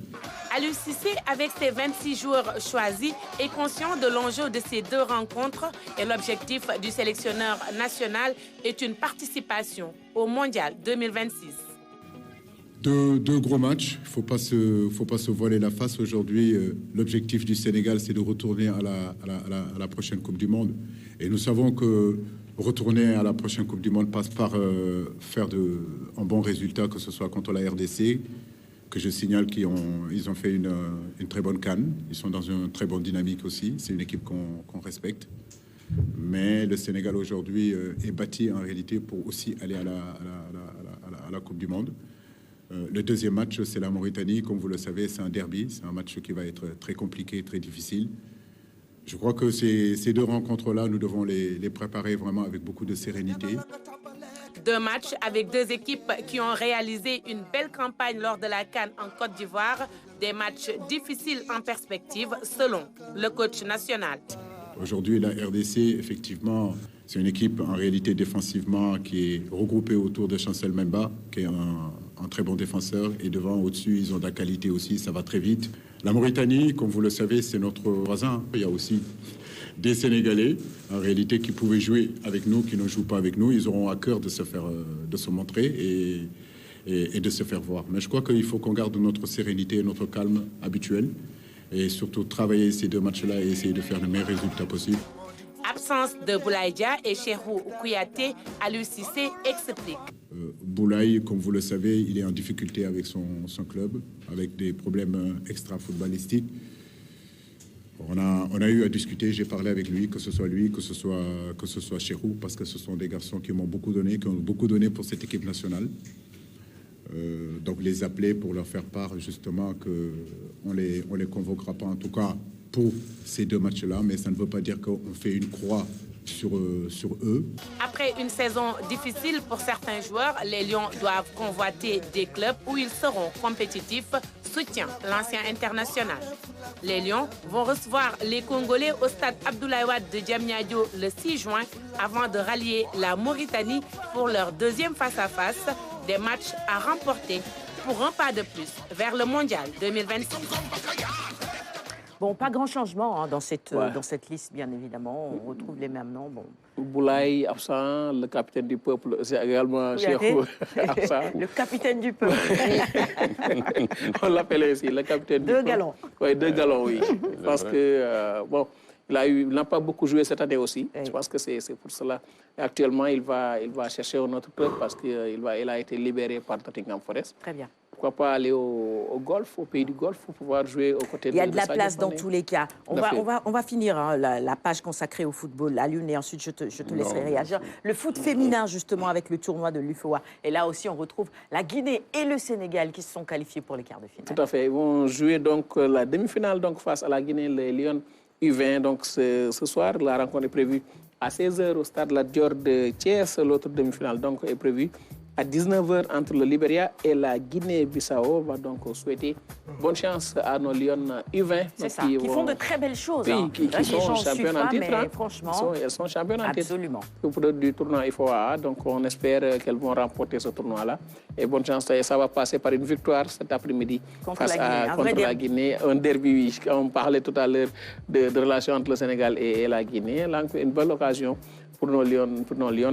Aliou Cissé, avec ses 26 joueurs choisis, est conscient de l'enjeu de ces deux rencontres et l'objectif du sélectionneur national est une participation au Mondial 2026. Deux gros matchs, il ne faut pas se voiler la face. Aujourd'hui, l'objectif du Sénégal, c'est de retourner à la prochaine Coupe du Monde. Et nous savons que retourner à la prochaine Coupe du Monde passe par faire un bon résultat, que ce soit contre la RDC, que je signale qu'ils ont fait une très bonne CAN. Ils sont dans une très bonne dynamique aussi. C'est une équipe qu'on respecte. Mais le Sénégal aujourd'hui est bâti en réalité pour aussi aller à la Coupe du Monde. Le deuxième match, c'est la Mauritanie. Comme vous le savez, c'est un derby. C'est un match qui va être très compliqué, très difficile. Je crois que ces deux rencontres-là, nous devons les préparer vraiment avec beaucoup de sérénité. Deux matchs avec deux équipes qui ont réalisé une belle campagne lors de la CAN en Côte d'Ivoire. Des matchs difficiles en perspective, selon le coach national. Aujourd'hui, la RDC, effectivement, c'est une équipe en réalité défensivement qui est regroupée autour de Chancel Memba, qui est un très bon défenseur. Et devant, au-dessus, ils ont de la qualité aussi, ça va très vite. La Mauritanie, comme vous le savez, c'est notre voisin. Il y a aussi des Sénégalais, en réalité, qui pouvaient jouer avec nous, qui ne jouent pas avec nous. Ils auront à cœur de se montrer et de se faire voir. Mais je crois qu'il faut qu'on garde notre sérénité et notre calme habituel. Et surtout travailler ces deux matchs-là et essayer de faire le meilleur résultat possible. Absence de Boulaye Dia et Cheikhou Kouyaté, Aliou Cissé explique. Boulaye, comme vous le savez, il est en difficulté avec son club, avec des problèmes extra-footballistiques. On a eu à discuter, j'ai parlé avec lui, que ce soit Cheikhou, parce que ce sont des garçons qui m'ont beaucoup donné, qui ont beaucoup donné pour cette équipe nationale. Donc les appeler pour leur faire part justement qu'on les convoquera pas, en tout cas pour ces deux matchs-là, mais ça ne veut pas dire qu'on fait une croix sur eux. Après une saison difficile pour certains joueurs, les Lions doivent convoiter des clubs où ils seront compétitifs, soutient l'ancien international. Les Lions vont recevoir les Congolais au stade Abdoulaye Wade de Diamniadio le 6 juin avant de rallier la Mauritanie pour leur deuxième face-à-face, des matchs à remporter pour un pas de plus vers le Mondial 2026. Bon, pas grand changement dans cette liste, bien évidemment. On retrouve les mêmes noms. Bon. Boulaye, absent, le capitaine du peuple, c'est également Cheikhou absent. Le capitaine du peuple. On l'appelait aussi, le capitaine du peuple. 2 galons. Oui, 2 galons, oui. Parce que, bon, il n'a pas beaucoup joué cette année aussi. Oui. Je pense que c'est pour cela. Et actuellement, il va chercher un autre club parce qu'il a été libéré par Nottingham Forest. Très bien. Pourquoi pas aller au golf, au pays du golf, pour pouvoir jouer aux côtés de... Il y a de la place dans tous les cas. On va finir la page consacrée au football, à Lune, et ensuite je te laisserai réagir. Le foot féminin, justement, avec le tournoi de l'UFOA. Et là aussi, on retrouve la Guinée et le Sénégal qui se sont qualifiés pour les quarts de finale. Tout à fait. Ils vont jouer donc la demi-finale donc, face à la Guinée, les Lions U20. Donc ce soir, la rencontre est prévue à 16h au stade La Dior de Thiès. L'autre demi-finale donc est prévue à 19h entre le Libéria et la Guinée-Bissau. On va donc souhaiter bonne chance à nos Lions U20. C'est ça, qui font de très belles choses. Oui, qui sont championnes en titre. Franchement, elles sont championnes en titre. Absolument. Du tournoi IFOA. Donc on espère qu'elles vont remporter ce tournoi-là. Et bonne chance, ça va passer par une victoire cet après-midi contre la Guinée. Un derby, oui. On parlait tout à l'heure de relations entre le Sénégal et la Guinée. Là, une belle occasion pour nos Lions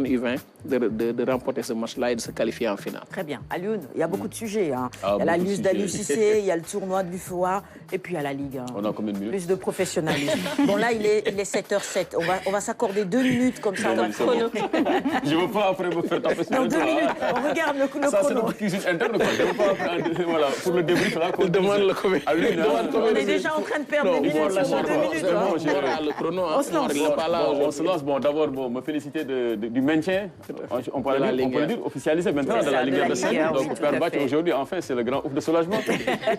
U20 de remporter ce match-là et de se qualifier en finale. Très bien. À Lyon, il y a beaucoup de sujets. Hein. Il y a la liste d'Aliou Cissé, il y a le tournoi de l'UFOA et puis il y a la Ligue. Hein. On a combien de minutes? Plus de professionnalisme. Bon, là, il est 7h07. On va s'accorder 2 minutes comme ça. Je ne veux pas après me faire taper sur le 2 minutes. On regarde le chrono. Ça, c'est notre cuisine interne. Je ne veux pas après, voilà, pour le débrief. Là, on demande le combien. On est déjà en train de perdre des minutes sur 2 minutes. Le chrono, on se lance. On se lance. Bon, d'abord, me féliciter du maintien. On peut le dire officialisé maintenant de la Ligue de Seine. Donc, Père Bac, aujourd'hui, enfin, c'est le grand ouf de soulagement.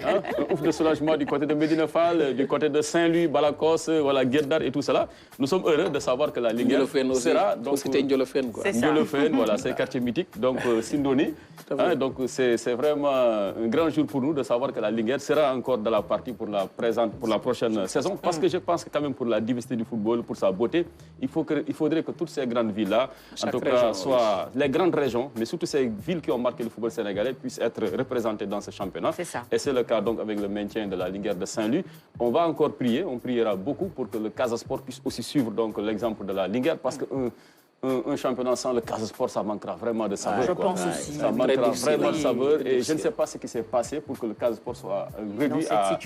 Un ouf de soulagement du côté de Médina Fall, du côté de Saint-Louis, Balakos, voilà, Guerdar et tout cela. Nous sommes heureux de savoir que la Ligue sera. Donc, c'était Ndiolofène, quoi. Ndiolofène, voilà, c'est un quartier mythique. Donc, Sindoni. Donc, c'est vraiment un grand jour pour nous de savoir que la Ligue sera encore dans la partie pour la prochaine saison. Parce que je pense que, quand même, pour la diversité du football, pour sa beauté, il faudrait que tout toutes ces grandes villes-là, en tout cas, soit les grandes régions, mais surtout ces villes qui ont marqué le football sénégalais, puissent être représentées dans ce championnat. C'est ça. Et c'est le cas donc avec le maintien de la Ligue de Saint-Louis. On va encore prier, on priera beaucoup pour que le Casa Sport puisse aussi suivre donc l'exemple de la Ligue, parce que un championnat sans le Casa Sport, ça manquera vraiment de saveur. Je pense aussi. Ça manquera vraiment de saveur. Et je ne sais pas ce qui s'est passé pour que le Casa Sport soit réduit à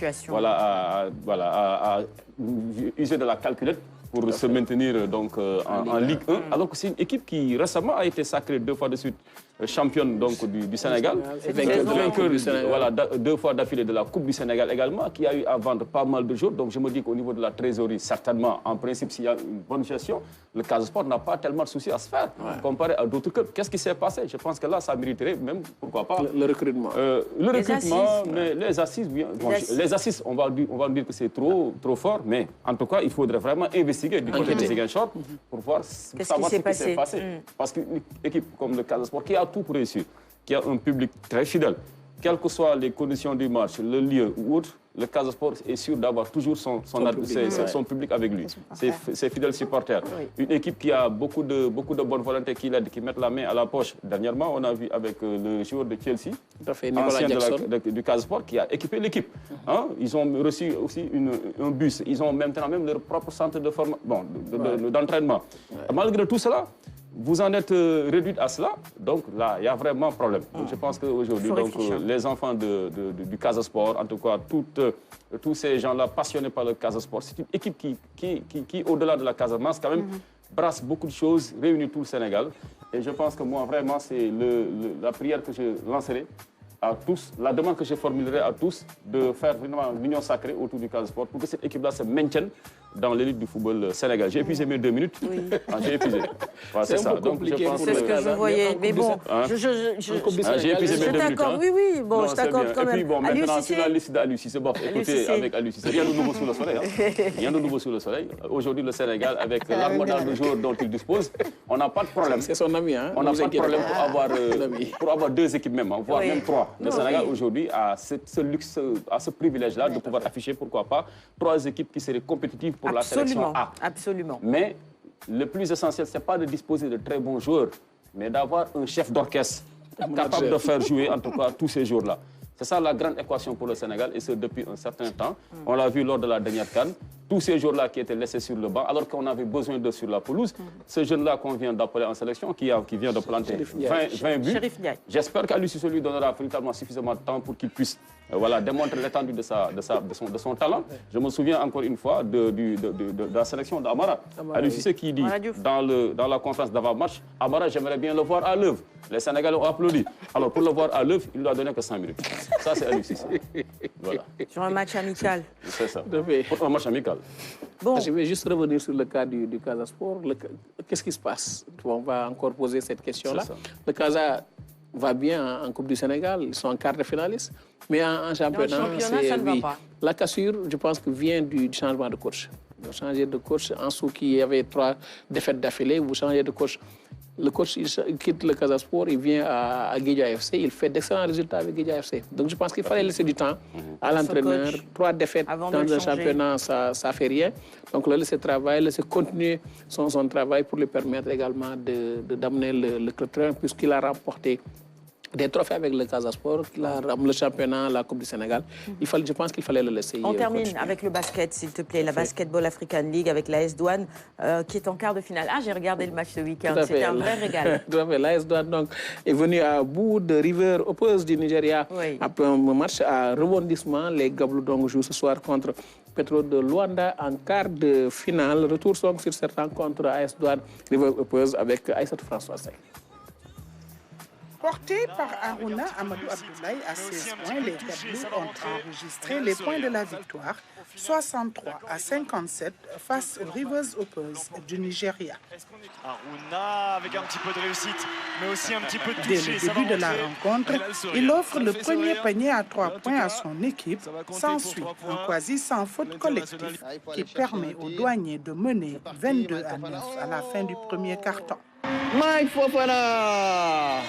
user de la calculette pour se maintenir donc, en Ligue 1. Alors que c'est une équipe qui récemment a été sacrée 2 fois de suite championne donc, du Sénégal, vainqueur voilà, 2 fois d'affilée de la Coupe du Sénégal également, qui a eu à vendre pas mal de jours. Donc je me dis qu'au niveau de la trésorerie, certainement, en principe, s'il y a une bonne gestion, le Casa Sport n'a pas tellement de soucis à se faire comparé à d'autres clubs. Qu'est-ce qui s'est passé? Je pense que là, ça mériterait même, pourquoi pas... Le recrutement. Le recrutement, mais les assises, bien, les assises, on va dire que c'est trop fort, mais en tout cas, il faudrait vraiment investiguer du côté des Ziguinchor pour voir savoir ce qui s'est passé. Parce qu'une équipe comme le Casa Sport, qui a tout pour réussir, qui a un public très fidèle, quelles que soient les conditions du match, le lieu ou autre, le Casa Sport est sûr d'avoir toujours son public avec lui, ses fidèles supporters. Une équipe qui a beaucoup de bonne volonté, qui mettent la main à la poche. Dernièrement, on a vu avec le joueur de Chelsea, ancien du Casa Sport, qui a équipé l'équipe. Ils ont reçu aussi un bus. Ils ont maintenant même leur propre centre de formation, d'entraînement. Malgré tout cela, vous en êtes réduite à cela, donc là, il y a vraiment un problème. Donc, je pense qu'aujourd'hui, les enfants du Casa Sport, en tout cas, tous ces gens-là passionnés par le Casa Sport, c'est une équipe qui au-delà de la Casamance, quand même, brasse beaucoup de choses, réunit tout le Sénégal. Et je pense que moi, vraiment, c'est la prière que je lancerai à tous, la demande que je formulerai à tous, de faire vraiment l'union sacrée autour du Casa Sport pour que cette équipe-là se maintienne dans l'élite du football sénégalais. J'ai épuisé mes 2 minutes. Oui. J'ai épuisé. C'est ça. Donc, c'est ce que je voyais. Mais bon, j'ai épuisé mes 2 minutes. Oui, bon, je t'accorde quand même. Et puis bon, maintenant, sur la liste d'Aliou Cissé, bon, écoutez, avec Aliou Cissé, rien de nouveau sous le soleil. Rien de nouveau sous le soleil. Aujourd'hui, le Sénégal, avec l'armada de joueurs dont il dispose, on n'a pas de problème. C'est son ami, hein. On n'a pas de problème pour avoir 2 équipes même, voire même 3. Le Sénégal, aujourd'hui, a ce luxe, a ce privilège-là de pouvoir afficher, pourquoi pas, 3 équipes qui seraient compétitives pour la sélection A. Absolument. Mais le plus essentiel, ce n'est pas de disposer de très bons joueurs, mais d'avoir un chef d'orchestre capable de faire jouer, en tout cas, tous ces joueurs-là. C'est ça la grande équation pour le Sénégal, et c'est depuis un certain temps. On l'a vu lors de la dernière CAN. Tous ces jours-là qui étaient laissés sur le banc, alors qu'on avait besoin d'eux sur la pelouse. Ce jeune-là qu'on vient d'appeler en sélection, qui vient de planter 20 buts. J'espère qu'Aliou Cissé lui donnera véritablement suffisamment de temps pour qu'il puisse démontrer l'étendue de son talent. Je me souviens encore une fois de la sélection d'Amara. Aliou Cissé qui dit dans la conférence d'avant-match, Amara, j'aimerais bien le voir à l'œuvre. Les Sénégalais ont applaudi. Alors pour le voir à l'œuvre, il ne lui a donné que 5 minutes. Ça, c'est Aliou Cissé. Voilà. Sur un match amical. C'est ça. Pour un match amical. Bon. Je vais juste revenir sur le cas du Casa Sport. Qu'est-ce qui se passe? On va encore poser cette question-là. Le Casa va bien en Coupe du Sénégal, ils sont en quart de finaliste, mais en championnat, ça ne va pas. La cassure, je pense que vient du changement de coach. Vous changez de coach, en dessous qui avait 3 défaites d'affilée, vous changez de coach. Le coach, il quitte le Casa Sport, il vient à Guédia FC, il fait d'excellents résultats avec Guédia FC. Donc je pense qu'il fallait laisser du temps à l'entraîneur. 3 défaites dans un championnat, ça ne fait rien. Donc le laisser travailler, laisser continuer son travail pour lui permettre également d'amener le club, puisqu'il a remporté des trophées avec le Casa Sport, le championnat, la Coupe du Sénégal. Je pense qu'il fallait le laisser. On termine avec le basket, s'il te plaît. La Basketball African League avec l'AS Douanes qui est en quart de finale. Ah, j'ai regardé le match ce week-end. C'était un vrai régal. L'AS Douanes donc, est venu à bout de River Hoppers du Nigeria. Après un match à rebondissement, les Gabloudong jouent ce soir contre Petro de Luanda en quart de finale. Retour sur cette rencontre AS Douanes River Hoppers avec Aïssatou François Sey. Porté par Aruna Amadou Abdoulaye à 16 points, les Tableaux ont enregistré les points de la victoire, 63-57 face aux Rivers Hoppers du Nigeria. Aruna avec un petit peu de réussite, mais aussi un petit peu de toucher. Dès le début de la rencontre, il offre le premier panier à 3 points à son équipe. S'ensuit un quasi sans faute collectif qui permet aux douaniers de mener 22-9 à la fin du premier quart-temps. Mike Fofana!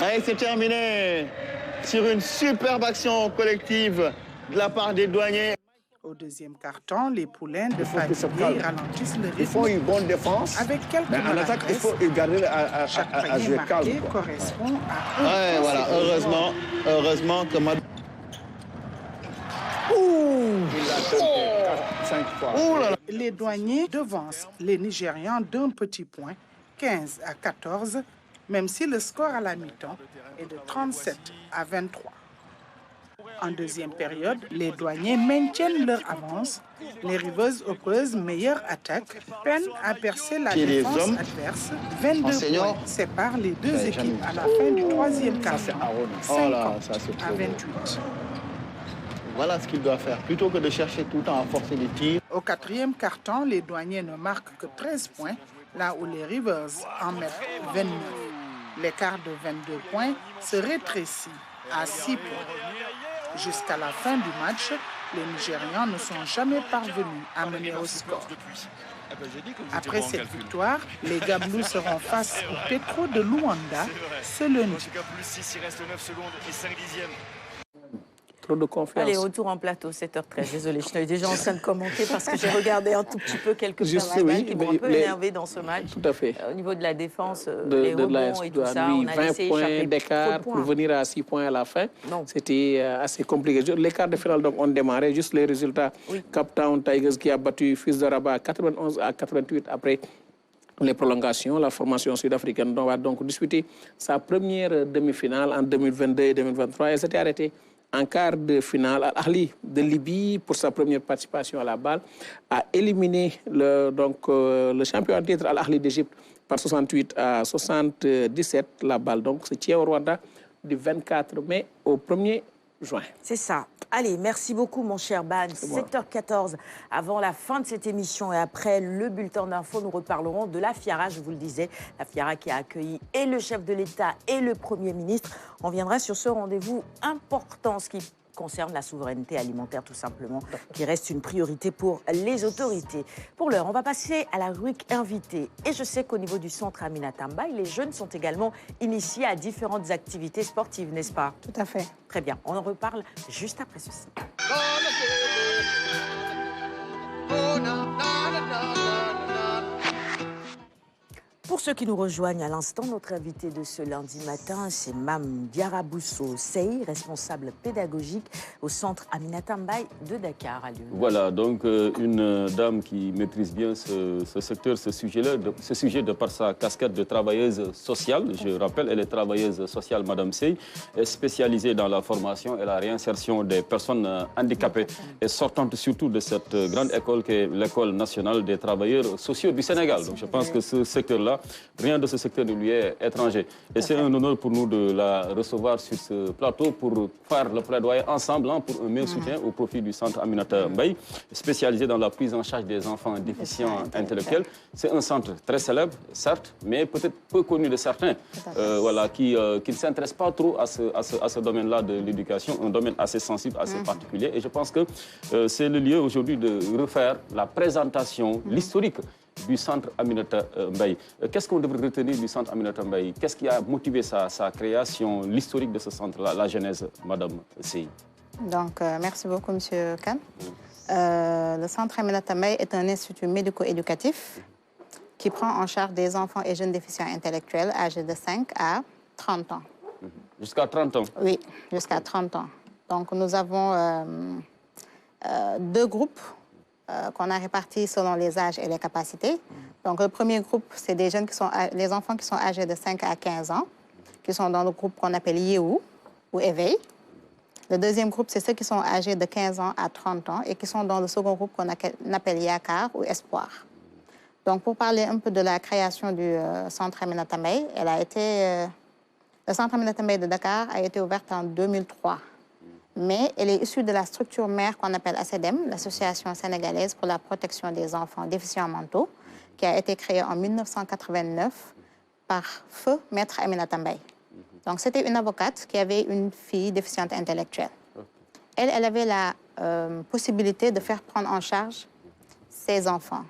Allez, c'est terminé sur une superbe action collective de la part des douaniers. Au Au deuxième quart-temps, les poulains de Fatigué ralentissent le rythme. Il faut une bonne défense. Avec quelques en attaque, il faut garder à jouer calme. Chaque correspond à un voilà, heureusement que Les douaniers devancent les Nigérians d'un petit point, 15 à 14, même si le score à la mi-temps est de 37 à 23. En deuxième période, les douaniers maintiennent leur avance. Les Rivers opposent meilleure attaque, peinent à percer la défense adverse. 22 points séparent les deux équipes à la fin du troisième quart-temps, 50 à 28. Voilà ce qu'il doit faire, plutôt que de chercher tout le temps à forcer les tirs. Au quatrième quart-temps, les douaniers ne marquent que 13 points, là où les Rivers en mettent 29. L'écart de 22 points se rétrécit à 6 points. Jusqu'à la fin du match, les Nigérians ne sont jamais parvenus à mener au score. Après cette victoire, les Gablous seront face au Petro de Luanda ce lundi. Trop de confiance. Allez, retour en plateau, 7h13. Désolée, je suis déjà en train de commenter parce que j'ai regardé un tout petit peu quelques phénomènes qui m'ont un peu énervé dans ce match. Tout à fait. Au niveau de la défense, les rebonds et tout ça, oui, on a 20 laissé points échapper d'écart pour venir à 6 points à la fin. C'était assez compliqué. Les quarts de finale donc, ont démarré. Juste les résultats. Cape Town Tigers qui a battu Fils de Rabat 91 à 88 après les prolongations. La formation sud-africaine va donc disputer sa première demi-finale en 2022 et 2023. Elle s'était arrêtée en quart de finale. Al-Ahli de Libye, pour sa première participation à la balle, a éliminé le champion en titre Al-Ahli d'Égypte par 68 à 77. La balle donc se tient au Rwanda du 24 mai au 1er juin. C'est ça. Allez, merci beaucoup, mon cher Ban. 7h14, avant la fin de cette émission et après le bulletin d'info, nous reparlerons de la FIARA, je vous le disais. La FIARA qui a accueilli et le chef de l'État et le Premier ministre. On viendra sur ce rendez-vous important, ce qui concerne la souveraineté alimentaire, tout simplement, qui reste une priorité pour les autorités. Pour l'heure, on va passer à la rubrique invitée. Et je sais qu'au niveau du centre Aminata Mbaye, les jeunes sont également initiés à différentes activités sportives, n'est-ce pas? Tout à fait. Très bien, on en reparle juste après ceci. Pour ceux qui nous rejoignent à l'instant, notre invité de ce lundi matin, c'est Mme Diarra Bousso Sey, responsable pédagogique au centre Aminata Mbaye de Dakar. Voilà, donc une dame qui maîtrise bien ce secteur, ce sujet de par sa casquette de travailleuse sociale. Je rappelle, elle est travailleuse sociale, Mme Sey, est spécialisée dans la formation et la réinsertion des personnes handicapées et sortante surtout de cette grande école qui est l'École nationale des travailleurs sociaux du Sénégal. Donc je pense que ce secteur-là, rien de ce secteur ne lui est étranger. Et c'est un honneur pour nous de la recevoir sur ce plateau pour faire le plaidoyer ensemble pour un meilleur soutien au profit du centre Aminata Mbaye, spécialisé dans la prise en charge des enfants déficients intellectuels. C'est un centre très célèbre, certes, mais peut-être peu connu de certains, qui ne s'intéressent pas trop à ce domaine-là de l'éducation, un domaine assez sensible, assez particulier. Et je pense que c'est le lieu aujourd'hui de refaire la présentation, l'historique du centre Aminata Mbaye. Qu'est-ce qu'on devrait retenir du centre Aminata Mbaye? Qu'est-ce qui a motivé sa création, l'historique de ce centre-là, la genèse, Madame Sey? Donc, merci beaucoup, M. Khan. Le centre Aminata Mbaye est un institut médico-éducatif qui prend en charge des enfants et jeunes déficients intellectuels âgés de 5 à 30 ans. Jusqu'à 30 ans? Oui, jusqu'à 30 ans. Donc, nous avons 2 groupes qu'on a répartis selon les âges et les capacités. Donc, le premier groupe, c'est des jeunes les enfants qui sont âgés de 5 à 15 ans, qui sont dans le groupe qu'on appelle Yéhou, ou Éveil. Le deuxième groupe, c'est ceux qui sont âgés de 15 ans à 30 ans et qui sont dans le second groupe qu'on appelle Yakar, ou Espoir. Donc, pour parler un peu de la création du centre Aminata Mbaye, le centre Aminata Mbaye de Dakar a été ouvert en 2003. Mais elle est issue de la structure mère qu'on appelle ACEDEM, l'Association sénégalaise pour la protection des enfants déficients mentaux, qui a été créée en 1989 par feu Maître Aminata Mbaye. Donc, c'était une avocate qui avait une fille déficiente intellectuelle. Elle avait la possibilité de faire prendre en charge ses enfants.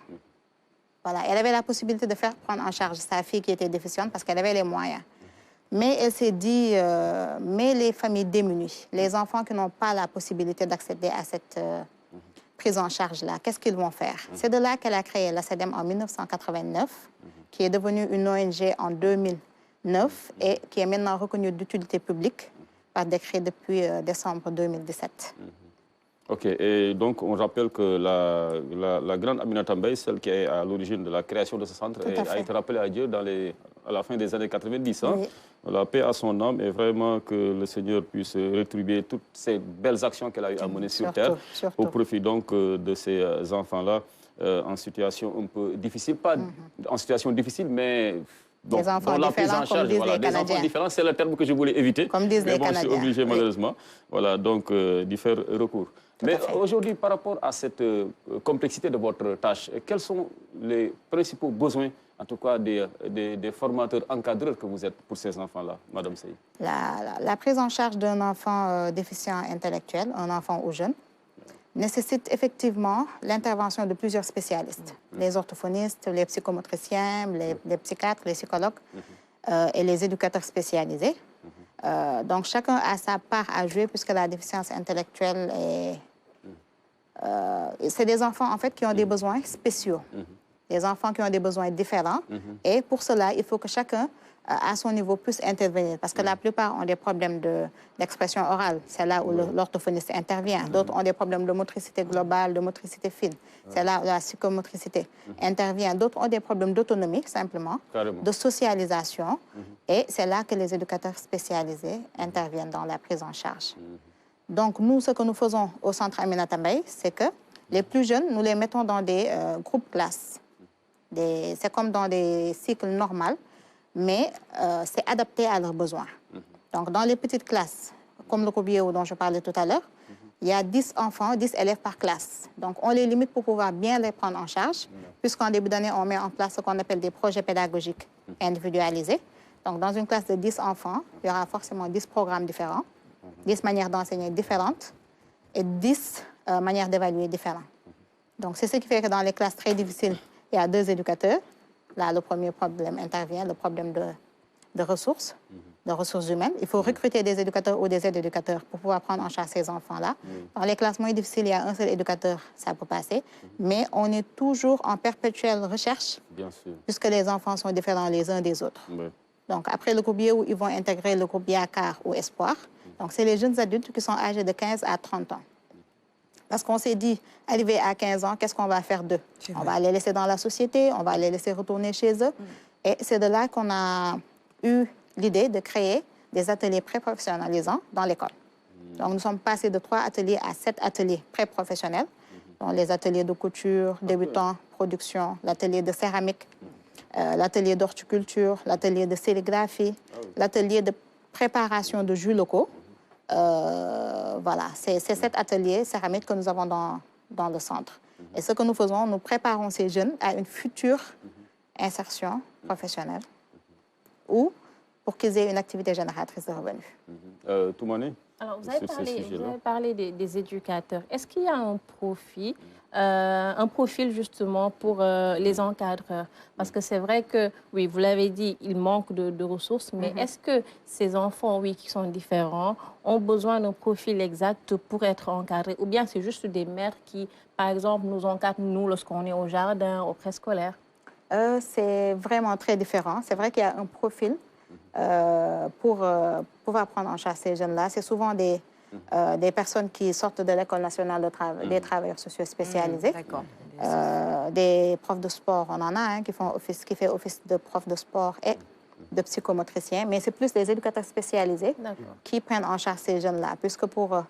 Voilà, elle avait la possibilité de faire prendre en charge sa fille qui était déficiente parce qu'elle avait les moyens. Mais elle s'est dit, mais les familles démunies, les enfants qui n'ont pas la possibilité d'accéder à prise en charge-là, qu'est-ce qu'ils vont faire? C'est de là qu'elle a créé la CEDEM en 1989, qui est devenue une ONG en 2009 et qui est maintenant reconnue d'utilité publique par décret depuis décembre 2017. OK. Et donc, on rappelle que la grande Aminata Mbaye, celle qui est à l'origine de la création de ce centre, a été rappelée à Dieu à la fin des années 90. Hein. Oui. La paix à son âme et vraiment que le Seigneur puisse rétribuer toutes ces belles actions qu'elle a eu à mener sur terre au profit donc de ces enfants-là en situation un peu difficile. Pas en situation difficile, mais... Donc, des enfants la prise en charge, voilà, des enfants différents, c'est le terme que je voulais éviter. Comme disent les Canadiens. Je suis obligé malheureusement voilà, donc, d'y faire recours. Mais aujourd'hui, par rapport à cette complexité de votre tâche, quels sont les principaux besoins, en tout cas des formateurs encadreurs que vous êtes pour ces enfants-là, Madame Sey? La prise en charge d'un enfant déficient intellectuel, un enfant ou jeune, nécessite effectivement l'intervention de plusieurs spécialistes. Les orthophonistes, les psychomotriciens, les psychiatres, les psychologues et les éducateurs spécialisés. Donc chacun a sa part à jouer puisque la déficience intellectuelle est... c'est des enfants en fait qui ont des besoins spéciaux. Des enfants qui ont des besoins différents. Et pour cela, il faut que chacun, à son niveau, puisse intervenir. Parce que la plupart ont des problèmes d'expression orale. C'est là où l'orthophoniste intervient. D'autres ont des problèmes de motricité globale, de motricité fine. C'est là où la psychomotricité intervient. D'autres ont des problèmes d'autonomie, simplement, de socialisation. Et c'est là que les éducateurs spécialisés interviennent dans la prise en charge. Donc, nous, ce que nous faisons au Centre Aminata Mbaye, c'est que les plus jeunes, nous les mettons dans des groupes classes. C'est comme dans des cycles normaux, mais c'est adapté à leurs besoins. Donc, dans les petites classes, comme le Kobiéo dont je parlais tout à l'heure, il y a 10 enfants, 10 élèves par classe. Donc, on les limite pour pouvoir bien les prendre en charge, puisqu'en début d'année, on met en place ce qu'on appelle des projets pédagogiques individualisés. Donc, dans une classe de 10 enfants, il y aura forcément 10 programmes différents, 10 manières d'enseigner différentes et 10 manières d'évaluer différentes. Donc, c'est ce qui fait que dans les classes très difficiles, il y a 2 éducateurs. Là, le premier problème intervient, le problème de ressources humaines. Il faut recruter des éducateurs ou des aides-éducateurs pour pouvoir prendre en charge ces enfants-là. Dans les classes moins difficiles, il y a un seul éducateur, ça peut passer. Mais on est toujours en perpétuelle recherche, puisque les enfants sont différents les uns des autres. Donc, après le groupe où ils vont intégrer le groupe Yakar ou Espoir. Donc, c'est les jeunes adultes qui sont âgés de 15 à 30 ans. Parce qu'on s'est dit, arrivé à 15 ans, qu'est-ce qu'on va faire d'eux? On va les laisser dans la société, on va les laisser retourner chez eux. Et c'est de là qu'on a eu l'idée de créer des ateliers pré-professionnalisants dans l'école. Donc, nous sommes passés de 3 ateliers à 7 ateliers pré-professionnels, dont les ateliers de couture, débutants, production, l'atelier de céramique, l'atelier d'horticulture, l'atelier de sérigraphie, l'atelier de préparation de jus locaux. Voilà, c'est cet atelier céramique que nous avons dans le centre. Et ce que nous faisons, nous préparons ces jeunes à une future insertion professionnelle ou pour qu'ils aient une activité génératrice de revenus. Toumani? Alors, vous avez parlé des éducateurs. Est-ce qu'il y a un profil justement pour les encadreurs? Parce que c'est vrai que, oui, vous l'avez dit, il manque de ressources, mais est-ce que ces enfants, oui, qui sont différents, ont besoin d'un profil exact pour être encadrés? Ou bien c'est juste des mères qui, par exemple, nous encadrent, nous, lorsqu'on est au jardin, au préscolaire? C'est vraiment très différent. C'est vrai qu'il y a un profil pour pouvoir prendre en charge ces jeunes-là. C'est souvent des personnes qui sortent de l'École nationale des travailleurs sociaux spécialisés. Des profs de sport, on en a un qui fait office de prof de sport et de psychomotricien, mais c'est plus des éducateurs spécialisés qui prennent en charge ces jeunes-là, puisque pour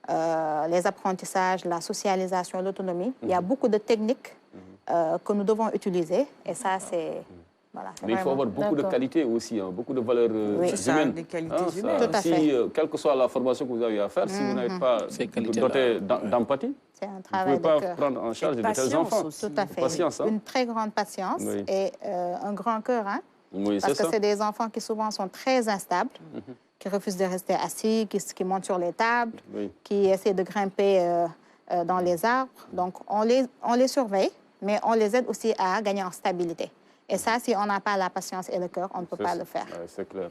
les apprentissages, la socialisation, l'autonomie, il y a beaucoup de techniques que nous devons utiliser, et ça, c'est... Voilà, mais il faut avoir beaucoup de qualités aussi, hein, beaucoup de valeurs humaines. Des qualités humaines. Tout à fait. Quelle que soit la formation que vous avez à faire, si vous n'êtes pas doté d'empathie, vous ne pouvez pas prendre en charge de tels enfants. Tout à fait. Patience, hein? Une très grande patience et un grand cœur. Hein? Parce que c'est des enfants qui souvent sont très instables, qui refusent de rester assis, qui montent sur les tables, qui essaient de grimper dans les arbres. Donc, on les surveille, mais on les aide aussi à gagner en stabilité. Et ça, si on n'a pas la patience et le cœur, on ne peut pas le faire. C'est clair.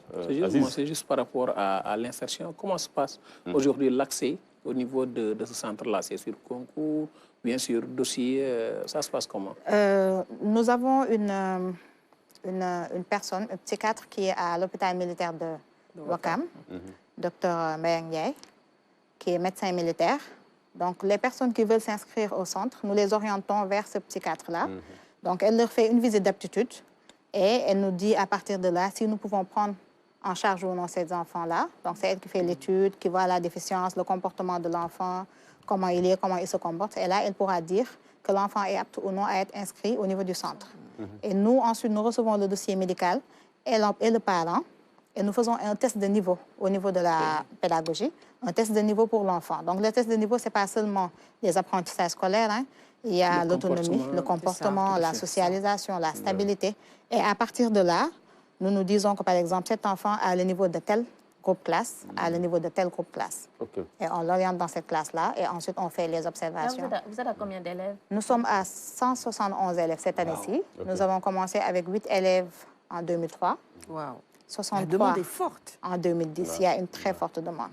C'est juste par rapport à l'insertion. Comment se passe aujourd'hui l'accès au niveau de ce centre-là? C'est sur concours, bien sûr, dossier, ça se passe comment? Nous avons une personne, un psychiatre qui est à l'hôpital militaire de Ouakam, Dr Mayang Ndiaye, qui est médecin militaire. Donc, les personnes qui veulent s'inscrire au centre, nous les orientons vers ce psychiatre-là. Donc, elle leur fait une visite d'aptitude et elle nous dit à partir de là si nous pouvons prendre en charge ou non ces enfants-là. Donc, c'est elle qui fait l'étude, qui voit la déficience, le comportement de l'enfant, comment il est, comment il se comporte. Et là, elle pourra dire que l'enfant est apte ou non à être inscrit au niveau du centre. Et nous, ensuite, nous recevons le dossier médical et le parent. Et nous faisons un test de niveau au niveau de la pédagogie, un test de niveau pour l'enfant. Donc, le test de niveau, ce n'est pas seulement les apprentissages scolaires, hein. Il y a l'autonomie, le comportement, la socialisation, la stabilité. Et à partir de là, nous nous disons que, par exemple, cet enfant a le niveau de tel groupe classe, a le niveau de tel groupe classe. Et on l'oriente dans cette classe-là et ensuite on fait les observations. Vous êtes à combien d'élèves? Nous sommes à 171 élèves cette année-ci. Nous avons commencé avec 8 élèves en 2003. 63 La demande est forte. En 2010, il y a une très forte demande.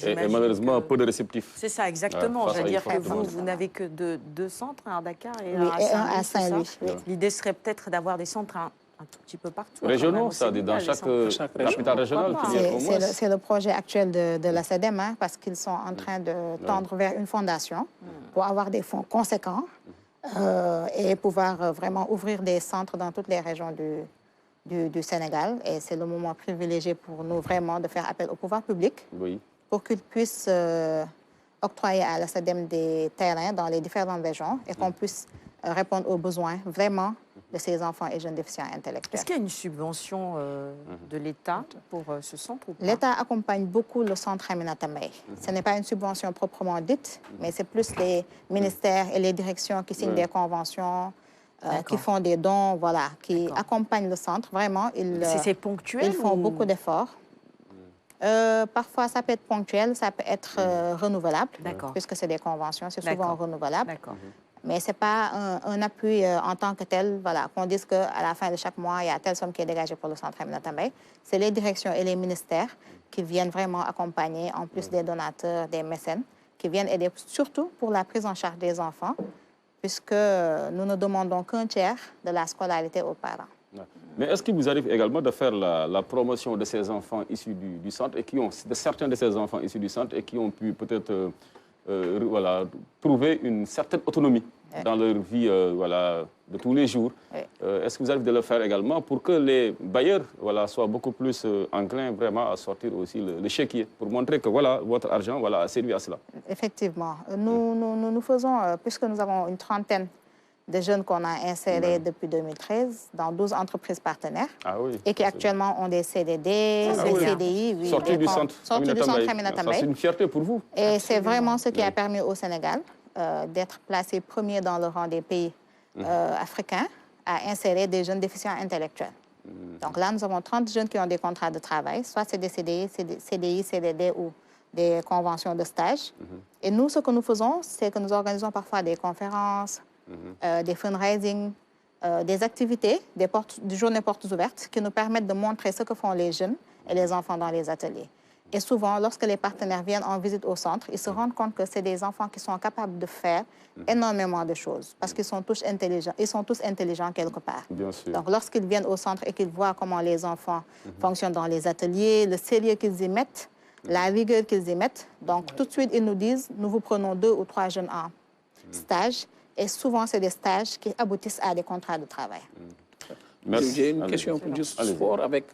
Et malheureusement, peu de réceptifs. C'est ça, exactement. Je veux dire que vous n'avez que deux centres, un à Dakar et un à Saint-Louis. L'idée serait peut-être d'avoir des centres un tout petit peu partout. Régionaux, c'est-à-dire dans chaque capitale régionale. C'est le projet actuel de la SEDEM, hein, parce qu'ils sont en train de tendre vers une fondation pour avoir des fonds conséquents et pouvoir vraiment ouvrir des centres dans toutes les régions du Sénégal. Et c'est le moment privilégié pour nous vraiment de faire appel au pouvoir public pour qu'ils puissent octroyer à la SEDEM des terrains dans les différentes régions et qu'on puisse répondre aux besoins vraiment de ces enfants et jeunes déficients intellectuels. Est-ce qu'il y a une subvention de l'État pour ce centre ou pas? L'État accompagne beaucoup le centre Aminata Mbaye. Ce n'est pas une subvention proprement dite, mais c'est plus les ministères et les directions qui signent des conventions, qui font des dons, voilà, qui accompagnent le centre. Vraiment, c'est ponctuel. Ils font beaucoup d'efforts. Parfois, ça peut être ponctuel, ça peut être renouvelable, puisque c'est des conventions, c'est souvent renouvelable. Mais ce n'est pas un appui en tant que tel, voilà, qu'on dise qu'à la fin de chaque mois, il y a telle somme qui est dégagée pour le centre Aminata Mbaye. C'est les directions et les ministères qui viennent vraiment accompagner, en plus des donateurs, des mécènes, qui viennent aider surtout pour la prise en charge des enfants, puisque nous ne demandons qu'un tiers de la scolarité aux parents. Mais est-ce qu'il vous arrive également de faire la promotion de ces enfants issus du centre et de certains de ces enfants issus du centre et qui ont pu peut-être trouver une certaine autonomie dans leur vie de tous les jours? Est-ce que vous arrivez de le faire également pour que les bailleurs soient beaucoup plus enclins vraiment à sortir aussi le chéquier pour montrer que votre argent a servi à cela? Effectivement. Nous faisons, puisque nous avons une trentaine de jeunes qu'on a insérés depuis 2013 dans 12 entreprises partenaires et qui actuellement ont des CDD, des CDI. Sortis du centre Aminata Mbaye. C'est une fierté pour vous. Et c'est vraiment ce qui a permis au Sénégal d'être placé premier dans le rang des pays africains à insérer des jeunes déficients intellectuels. Donc là, nous avons 30 jeunes qui ont des contrats de travail, soit c'est des CDI, CDD ou des conventions de stage. Et nous, ce que nous faisons, c'est que nous organisons parfois des conférences, des fundraising, des activités, des journées portes ouvertes qui nous permettent de montrer ce que font les jeunes et les enfants dans les ateliers. Et souvent, lorsque les partenaires viennent en visite au centre, ils se rendent compte que c'est des enfants qui sont capables de faire énormément de choses parce qu'ils sont tous intelligents quelque part. Bien sûr. Donc, lorsqu'ils viennent au centre et qu'ils voient comment les enfants fonctionnent dans les ateliers, le sérieux qu'ils y mettent, la rigueur qu'ils y mettent, donc tout de suite, ils nous disent, nous vous prenons 2 ou 3 jeunes en stage. Et souvent, c'est des stages qui aboutissent à des contrats de travail. J'ai une question pour juste sport avec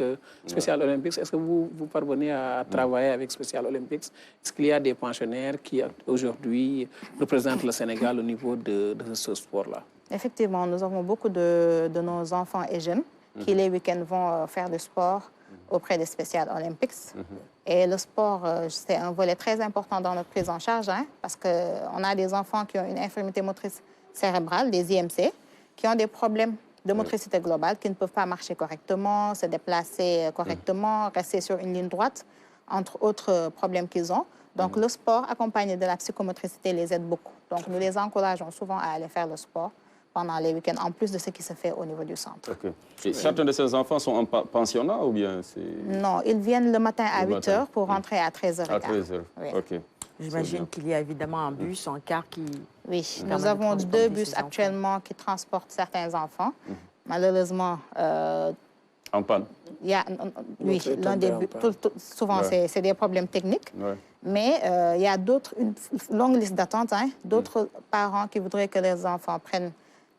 Special Olympics. Est-ce que vous parvenez à travailler avec Special Olympics? Est-ce qu'il y a des pensionnaires qui, aujourd'hui, représentent le Sénégal au niveau de ce sport-là? Effectivement, nous avons beaucoup de nos enfants et jeunes qui, les week-ends, vont faire du sport auprès des Special Olympics. Et le sport, c'est un volet très important dans notre prise en charge, hein, parce qu'on a des enfants qui ont une infirmité motrice cérébrale, des IMC, qui ont des problèmes de motricité globale, qui ne peuvent pas marcher correctement, se déplacer correctement, rester sur une ligne droite, entre autres problèmes qu'ils ont. Donc, le sport accompagné de la psychomotricité les aide beaucoup. Donc, nous les encourageons souvent à aller faire le sport pendant les week-ends, en plus de ce qui se fait au niveau du centre. Et certains de ces enfants sont en pensionnat ou bien c'est... Non, ils viennent le matin à 8 h pour rentrer à 13 h. À 13 h, oui. J'imagine qu'il y a évidemment un bus, un car qui... Oui, nous avons 2 bus actuellement qui transportent certains enfants. Malheureusement... en panne. Il y a, oui, l'un des buts, souvent c'est des problèmes techniques. Mais il y a une longue liste d'attente, d'autres parents qui voudraient que leurs enfants prennent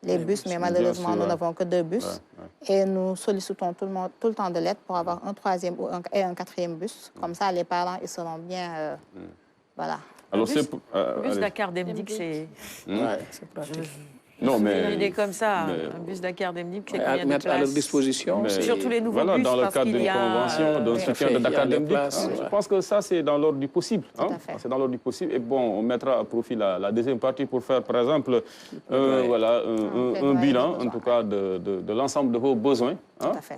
les bus, mais malheureusement, nous n'avons que 2 bus. Et nous sollicitons tout le temps de l'aide pour avoir un 3e et un 4e bus. Comme ça, les parents, ils seront bien... voilà. Alors, le bus Dakar Demdik, c'est... c'est pratique. Non, mais... Une idée comme ça, un bus Dakar Demdik, c'est combien de mettre à leur places? disposition. Surtout les nouveaux voilà, bus, dans le parce cadre qu'il d'une y a... convention, d'un soutien de Dakar Demdik. Je pense que ça, c'est dans l'ordre du possible. C'est dans l'ordre du possible. Et bon, on mettra à profit la deuxième partie pour faire, par exemple, un bilan, en tout cas, de l'ensemble de vos besoins.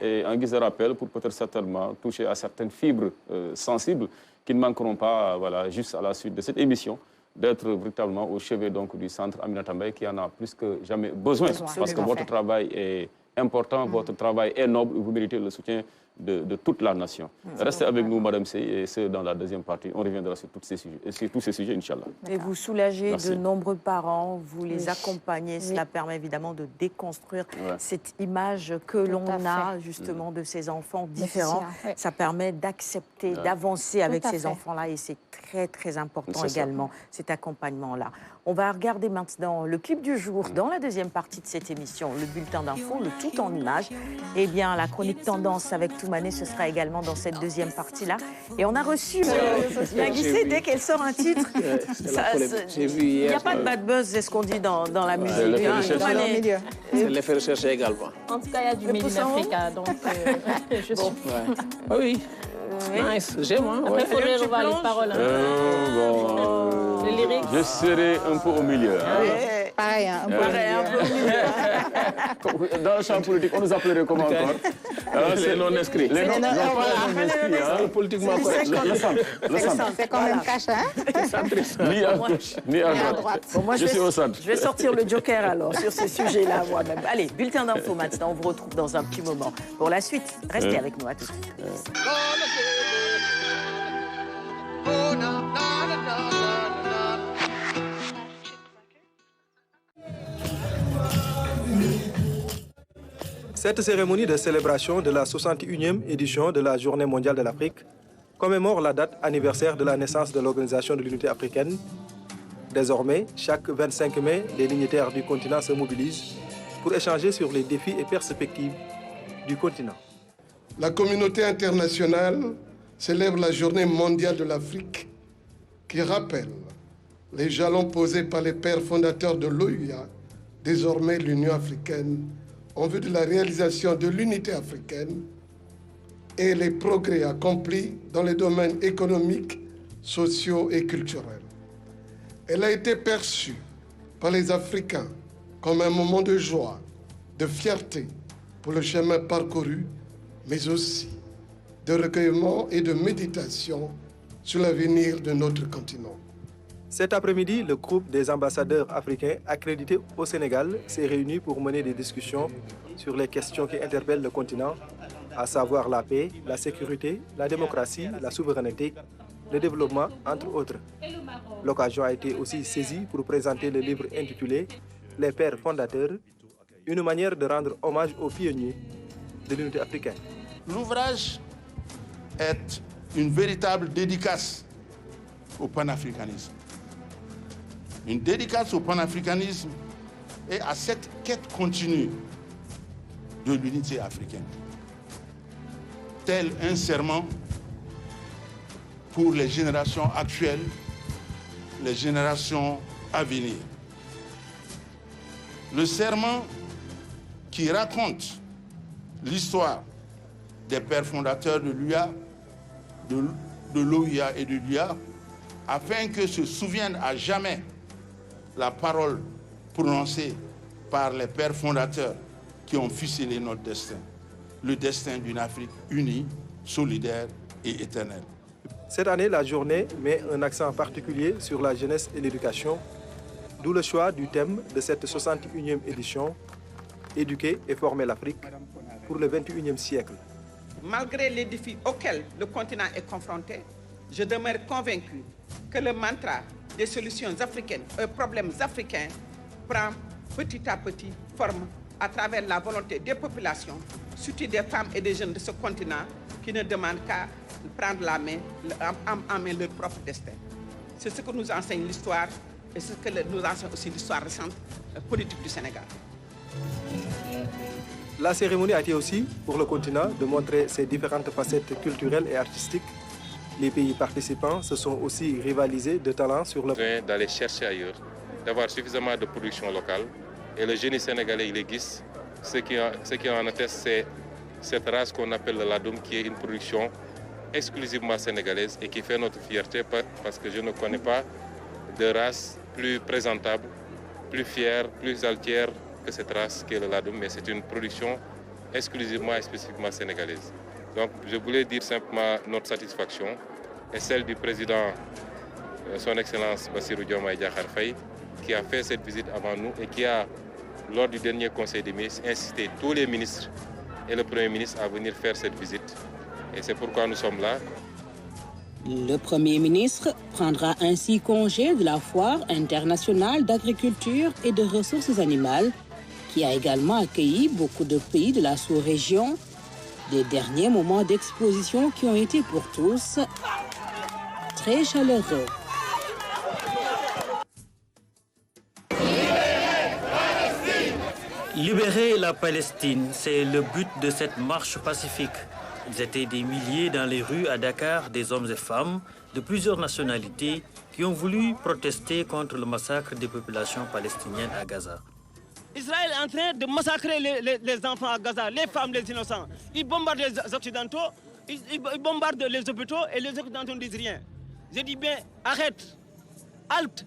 Et en guise de rappel, pour peut-être certainement toucher à certaines fibres sensibles qui ne manqueront pas, voilà, juste à la suite de cette émission, d'être véritablement au chevet donc, du centre Aminata Mbaye qui en a plus que jamais besoin. Parce que votre travail est important, votre travail est noble, vous méritez le soutien de toute la nation. Restez avec nous, Madame Sey, et c'est dans la deuxième partie. On reviendra sur tous ces sujets, Inch'Allah. Et vous soulagez de nombreux parents, vous les accompagnez. Cela permet évidemment de déconstruire cette image que l'on a justement de ces enfants différents. Ça permet d'accepter, d'avancer avec ces enfants-là et c'est très, très important également, cet accompagnement-là. On va regarder maintenant le clip du jour dans la deuxième partie de cette émission, le bulletin d'info, le tout en images. Eh bien, la chronique tendance avec Toumane, ce sera également dans cette deuxième partie-là. Et on a reçu Linguissé dès qu'elle sort un titre. Il n'y a pas de bad buzz, c'est ce qu'on dit dans la musique. C'est l'effet recherché également. En tout cas, il y a du Made in Africa, donc je suis... Oui. Nice, j'aime. Après, il faudrait revoir les paroles. Les lyrics. Je serai un peu au milieu. Pareil, un peu au milieu. Dans le champ politique, on nous appellerait comment encore? C'est non inscrit. Les non inscrits. Politiquement correct. Le centre. C'est quand même cash, Ni à gauche, ni à droite. Moi, je suis au centre. Je vais sortir le joker alors sur ce sujet-là moi-même. Allez, bulletin d'info maintenant. On vous retrouve dans un petit moment. Pour la suite, restez avec nous. À tout de suite. Cette cérémonie de célébration de la 61e édition de la Journée mondiale de l'Afrique commémore la date anniversaire de la naissance de l'Organisation de l'Unité africaine. Désormais, chaque 25 mai, les dignitaires du continent se mobilisent pour échanger sur les défis et perspectives du continent. La communauté internationale célèbre la Journée mondiale de l'Afrique qui rappelle les jalons posés par les pères fondateurs de l'OUA, désormais l'Union africaine, en vue de la réalisation de l'unité africaine et les progrès accomplis dans les domaines économiques, sociaux et culturels. Elle a été perçue par les Africains comme un moment de joie, de fierté pour le chemin parcouru, mais aussi de recueillement et de méditation sur l'avenir de notre continent. Cet après-midi, le groupe des ambassadeurs africains accrédités au Sénégal s'est réuni pour mener des discussions sur les questions qui interpellent le continent, à savoir la paix, la sécurité, la démocratie, la souveraineté, le développement, entre autres. L'occasion a été aussi saisie pour présenter le livre intitulé « Les pères fondateurs », une manière de rendre hommage aux pionniers de l'unité africaine. L'ouvrage est une véritable dédicace au panafricanisme. Une dédicace au panafricanisme et à cette quête continue de l'unité africaine. Tel un serment pour les générations actuelles, les générations à venir. Le serment qui raconte l'histoire des pères fondateurs de l'UA, de l'OUA et de l'UA, afin que se souvienne à jamais la parole prononcée par les pères fondateurs qui ont ficelé notre destin, le destin d'une Afrique unie, solidaire et éternelle. Cette année, la journée met un accent particulier sur la jeunesse et l'éducation, d'où le choix du thème de cette 61e édition, Éduquer et former l'Afrique pour le 21e siècle. Malgré les défis auxquels le continent est confronté, Je demeure convaincu que le mantra des solutions africaines aux problèmes africains prend petit à petit forme à travers la volonté des populations, surtout des femmes et des jeunes de ce continent qui ne demandent qu'à prendre en main leur propre destin. C'est ce que nous enseigne l'histoire et ce que nous enseigne aussi l'histoire récente politique du Sénégal. La cérémonie a été aussi, pour le continent, de montrer ses différentes facettes culturelles et artistiques. Les pays participants se sont aussi rivalisés de talents sur le point d'aller chercher ailleurs, d'avoir suffisamment de production locale. Et le génie sénégalais, il existe. Ce qui en atteste, c'est cette race qu'on appelle le ladoum, qui est une production exclusivement sénégalaise et qui fait notre fierté parce que je ne connais pas de race plus présentable, plus fière, plus altière que cette race qui est le ladoum, mais c'est une production exclusivement et spécifiquement sénégalaise. Donc je voulais dire simplement notre satisfaction et celle du président, son Excellence Bassirou Diomaye Diakhar Faye, qui a fait cette visite avant nous et qui a, lors du dernier Conseil des ministres, incité tous les ministres et le Premier ministre à venir faire cette visite. Et c'est pourquoi nous sommes là. Le Premier ministre prendra ainsi congé de la Foire internationale d'agriculture et de ressources animales, qui a également accueilli beaucoup de pays de la sous-région. Des derniers moments d'exposition qui ont été pour tous très chaleureux. Libérer la Palestine, c'est le but de cette marche pacifique. Ils étaient des milliers dans les rues à Dakar, des hommes et femmes de plusieurs nationalités qui ont voulu protester contre le massacre des populations palestiniennes à Gaza. Israël est en train de massacrer les enfants à Gaza, les femmes, les innocents. Ils bombardent les Occidentaux, ils bombardent les hôpitaux et les Occidentaux ne disent rien. Je dis bien, arrête, halte.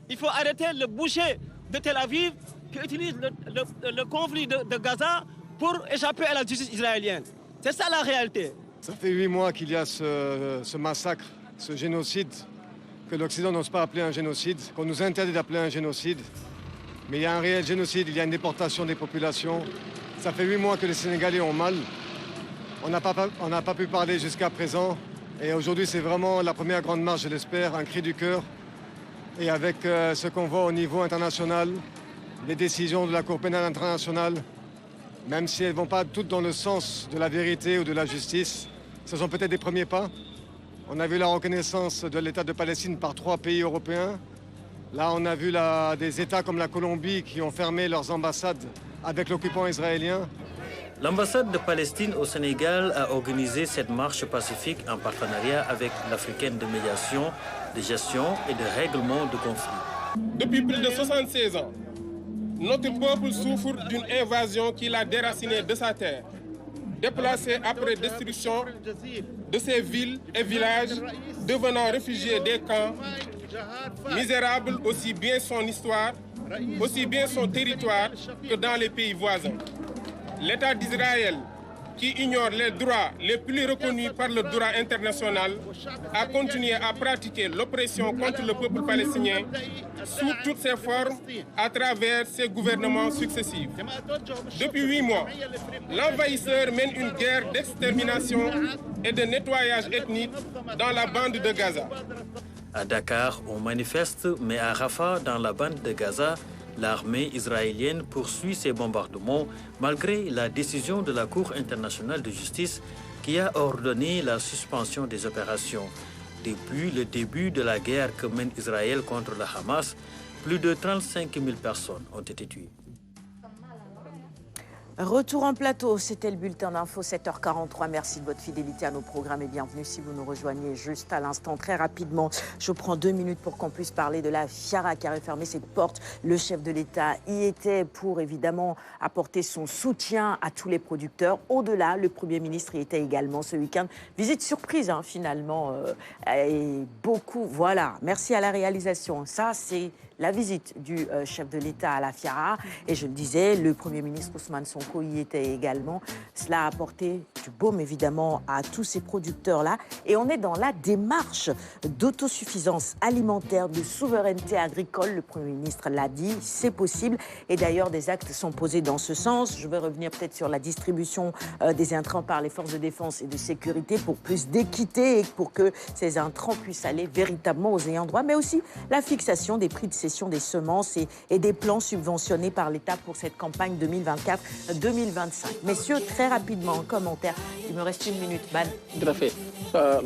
Il faut arrêter le boucher de Tel Aviv qui utilise le conflit de Gaza pour échapper à la justice israélienne. C'est ça la réalité. Ça fait 8 mois qu'il y a ce massacre, ce génocide, que l'Occident n'ose pas appeler un génocide, qu'on nous interdit d'appeler un génocide. Mais il y a un réel génocide, il y a une déportation des populations. Ça fait 8 mois que les Sénégalais ont mal. On n'a pas pu parler jusqu'à présent. Et aujourd'hui, c'est vraiment la première grande marche, je l'espère, un cri du cœur. Et avec ce qu'on voit au niveau international, les décisions de la Cour pénale internationale, même si elles ne vont pas toutes dans le sens de la vérité ou de la justice, ce sont peut-être des premiers pas. On a vu la reconnaissance de l'État de Palestine par 3 pays européens. Là, on a vu des États comme la Colombie qui ont fermé leurs ambassades avec l'occupant israélien. L'ambassade de Palestine au Sénégal a organisé cette marche pacifique en partenariat avec l'Africaine de médiation, de gestion et de règlement de conflits. Depuis plus de 76 ans, notre peuple souffre d'une invasion qui l'a déraciné de sa terre, déplacé après destruction de ses villes et villages, devenant réfugié des camps, misérable aussi bien son histoire, aussi bien son territoire que dans les pays voisins. L'État d'Israël, qui ignore les droits les plus reconnus par le droit international, a continué à pratiquer l'oppression contre le peuple palestinien sous toutes ses formes à travers ses gouvernements successifs. Depuis 8 mois, l'envahisseur mène une guerre d'extermination et de nettoyage ethnique dans la bande de Gaza. À Dakar, on manifeste, mais à Rafah, dans la bande de Gaza, l'armée israélienne poursuit ses bombardements malgré la décision de la Cour internationale de justice qui a ordonné la suspension des opérations. Depuis le début de la guerre que mène Israël contre le Hamas, plus de 35 000 personnes ont été tuées. Retour en plateau, c'était le bulletin d'info 7h43. Merci de votre fidélité à nos programmes et bienvenue si vous nous rejoignez juste à l'instant. Très rapidement, je prends 2 minutes pour qu'on puisse parler de la FIARA qui a refermé ses portes. Le chef de l'État y était pour évidemment apporter son soutien à tous les producteurs. Au-delà, le Premier ministre y était également ce week-end. Visite surprise finalement et beaucoup. Voilà, merci à la réalisation. Ça, c'est la visite du chef de l'État à la FIARA. Et je le disais, le Premier ministre Ousmane Sonko y était également. Cela a apporté du baume, évidemment, à tous ces producteurs-là. Et on est dans la démarche d'autosuffisance alimentaire, de souveraineté agricole. Le Premier ministre l'a dit, c'est possible. Et d'ailleurs, des actes sont posés dans ce sens. Je vais revenir peut-être sur la distribution des intrants par les forces de défense et de sécurité pour plus d'équité et pour que ces intrants puissent aller véritablement aux ayants droit, mais aussi la fixation des prix de cession des semences et des plans subventionnés par l'État pour cette campagne 2024-2025. Messieurs, très rapidement, en commentaire, il me reste 1 minute. Ban. Tout à fait.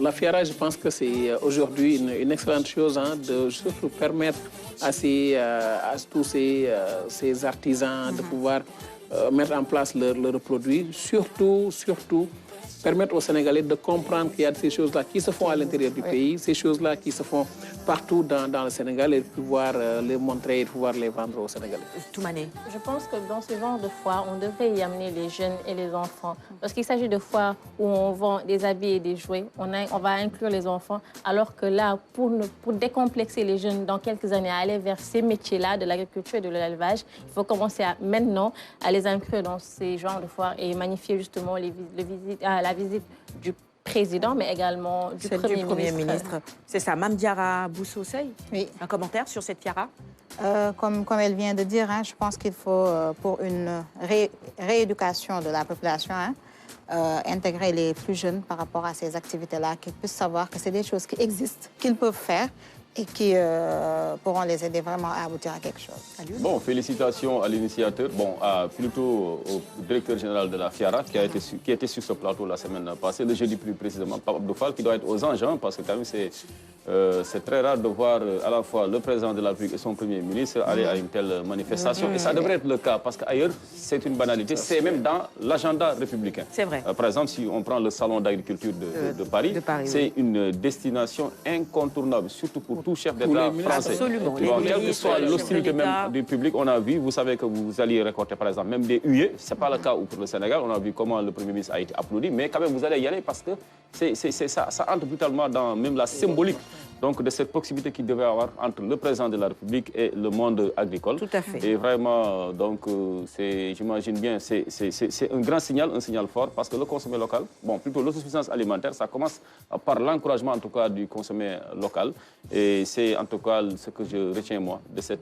La FIARA, je pense que c'est aujourd'hui une excellente chose de surtout permettre à tous ces artisans de pouvoir mettre en place leurs produits, surtout permettre aux Sénégalais de comprendre qu'il y a ces choses-là qui se font à l'intérieur du pays, ces choses-là qui se font partout dans le Sénégal et pouvoir les montrer et pouvoir les vendre aux Sénégalais. Toumane. Je pense que dans ce genre de foire, on devrait y amener les jeunes et les enfants. Parce qu'il s'agit de foires où on vend des habits et des jouets, on va inclure les enfants, alors que là, pour décomplexer les jeunes dans quelques années à aller vers ces métiers-là, de l'agriculture et de l'élevage, il faut commencer maintenant à les inclure dans ces genres de foires et magnifier justement la visite du président, mais également du Premier ministre. C'est ça, Mame Diarra Bousso-Seye. Oui. Un commentaire sur cette FIARA? Comme elle vient de dire, je pense qu'il faut, pour une rééducation de la population, intégrer les plus jeunes par rapport à ces activités-là, qu'ils puissent savoir que c'est des choses qui existent, qu'ils peuvent faire et qui pourront les aider vraiment à aboutir à quelque chose. Bon, félicitations à l'initiateur, plutôt au directeur général de la FIARA qui était sur ce plateau la semaine passée, le jeudi plus précisément, Pape Abdou Fall, qui doit être aux anges, parce que quand même c'est très rare de voir à la fois le président de la République et son Premier ministre aller à une telle manifestation. Et ça devrait être le cas, parce qu'ailleurs, c'est une banalité, c'est même dans l'agenda républicain. C'est vrai. Par exemple, si on prend le salon d'agriculture de Paris, c'est une destination incontournable, surtout pour tout chef d'État français. Absolument. Quelle que soit l'hostilité même du public, on a vu, vous savez que vous alliez récolter par exemple même des huées, ce n'est pas le cas pour le Sénégal, on a vu comment le Premier ministre a été applaudi, mais quand même vous allez y aller parce que ça entre brutalement dans même la symbolique donc, de cette proximité qu'il devait avoir entre le président de la République et le monde agricole. Tout à fait. Et vraiment, donc, j'imagine bien, c'est un grand signal, un signal fort, parce que le consommé local, plutôt l'autosuffisance alimentaire, ça commence par l'encouragement, en tout cas, du consommé local. Et c'est, en tout cas, ce que je retiens, moi, de ces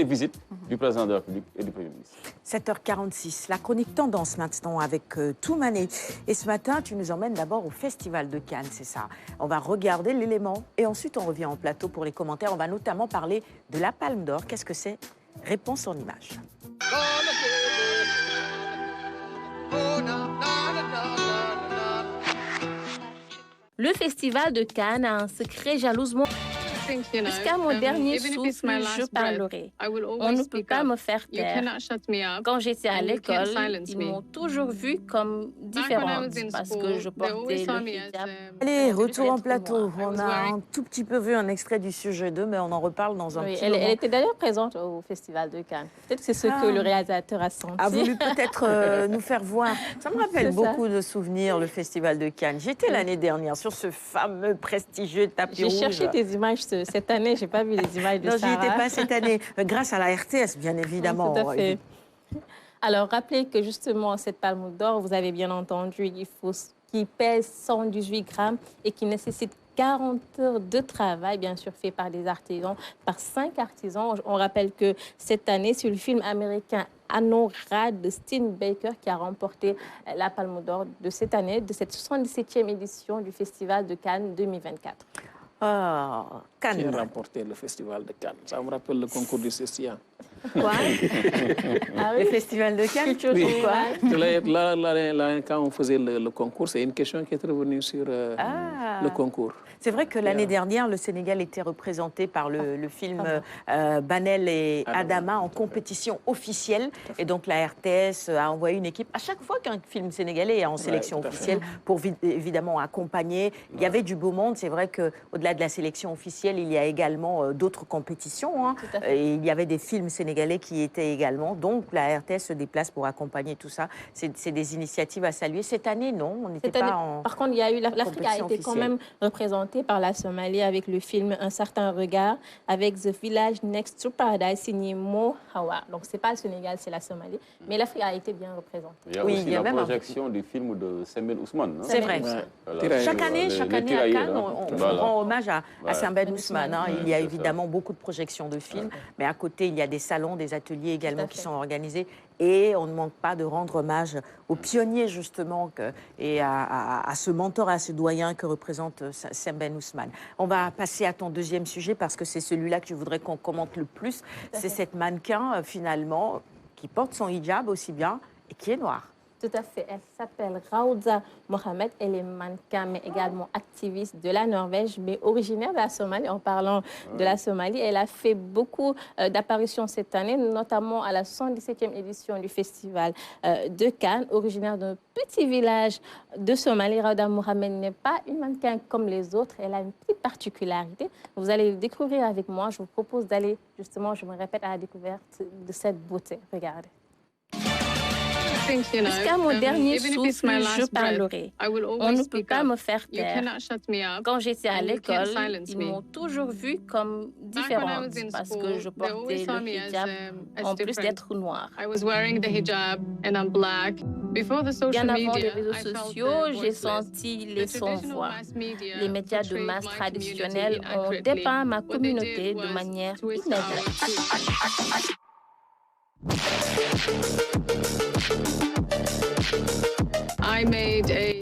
visites du président de la République et du Premier ministre. 7h46, la chronique tendance maintenant avec Toumane. Et ce matin, tu nous emmènes d'abord au Festival de Cannes, c'est ça. On va regarder l'élément et ensuite on revient en plateau pour les commentaires. On va notamment parler de la Palme d'Or. Qu'est-ce que c'est? Réponse en images. Le Festival de Cannes a un secret jalousement. Jusqu'à mon dernier souffle, je parlerai. On ne peut pas me faire taire. Quand j'étais à l'école, ils m'ont toujours vue comme différente parce que je portais le hijab. Allez, retour en plateau. On a un tout petit peu vu un extrait du sujet 2, mais on en reparle dans un petit moment. Elle était d'ailleurs présente au Festival de Cannes. Peut-être que c'est ce que le réalisateur a senti. A voulu peut-être nous faire voir. Ça me rappelle beaucoup de souvenirs, le Festival de Cannes. J'étais l'année dernière sur ce fameux prestigieux tapis rouge. J'ai cherché tes images cette année, je n'ai pas vu les images de Sarah. Non, j'y étais pas cette année, grâce à la RTS, bien évidemment. Tout à fait. Alors, rappelez que justement, cette palme d'or, vous avez bien entendu, qui pèse 118 grammes et qui nécessite 40 heures de travail, bien sûr, fait par des artisans, par 5 artisans. On rappelle que cette année, c'est le film américain Anora de Steve Baker qui a remporté la Palme d'Or de cette année, de cette 77e édition du Festival de Cannes 2024. Cannes. Qui a remporté le Festival de Cannes? Ça me rappelle le concours du CESTIA. Quoi? Le Festival de Cannes? Oui. Là, quand on faisait le concours, c'est une question qui est revenue sur le concours. C'est vrai que l'année dernière, le Sénégal était représenté par le film Banel et Adama en compétition officielle. Et donc la RTS a envoyé une équipe à chaque fois qu'un film sénégalais est en sélection officielle pour évidemment accompagner. Il y avait du beau monde. C'est vrai qu'au-delà de la sélection officielle, audiovisuel, il y a également d'autres compétitions. Hein. Et il y avait des films sénégalais qui étaient également. Donc, la RTS se déplace pour accompagner tout ça. C'est des initiatives à saluer. Cette année, non, on n'était pas en... Par contre, l'Afrique a été quand même représentée par la Somalie avec le film Un certain regard, avec The Village Next to Paradise, signé Mo Hawa. Donc, ce n'est pas le Sénégal, c'est la Somalie. Mais l'Afrique a été bien représentée. Il y a aussi la projection du film de Sembène Ousmane. C'est vrai. Voilà. Chaque année à Cannes, on rend hommage à Sembène Ousmane. Hein. Il y a évidemment beaucoup de projections de films, mais à côté, il y a des salons, des ateliers également qui sont organisés. Et on ne manque pas de rendre hommage aux pionniers, justement, et à ce mentor, à ce doyen que représente Sembène Ousmane. On va passer à ton deuxième sujet, parce que c'est celui-là que je voudrais qu'on commente le plus. C'est cette mannequin, finalement, qui porte son hijab aussi bien et qui est noire. Tout à fait. Elle s'appelle Raouda Mohamed. Elle est mannequin, mais également activiste de la Norvège, mais originaire de la Somalie. En parlant de la Somalie, elle a fait beaucoup d'apparitions cette année, notamment à la 117e édition du Festival de Cannes. Originaire d'un petit village de Somalie, Raouda Mohamed n'est pas une mannequin comme les autres. Elle a une petite particularité. Vous allez le découvrir avec moi. Je vous propose d'aller, justement, je me répète, à la découverte de cette beauté. Regardez. Jusqu'à mon dernier souffle, je parlerai. On ne peut pas me faire taire. Quand j'étais à l'école, ils m'ont toujours vue comme différente parce que je portais le hijab en plus d'être noire. Bien avant les réseaux sociaux, j'ai senti les sans-voix. Les médias de masse traditionnels ont dépeint ma communauté de manière inadaptée.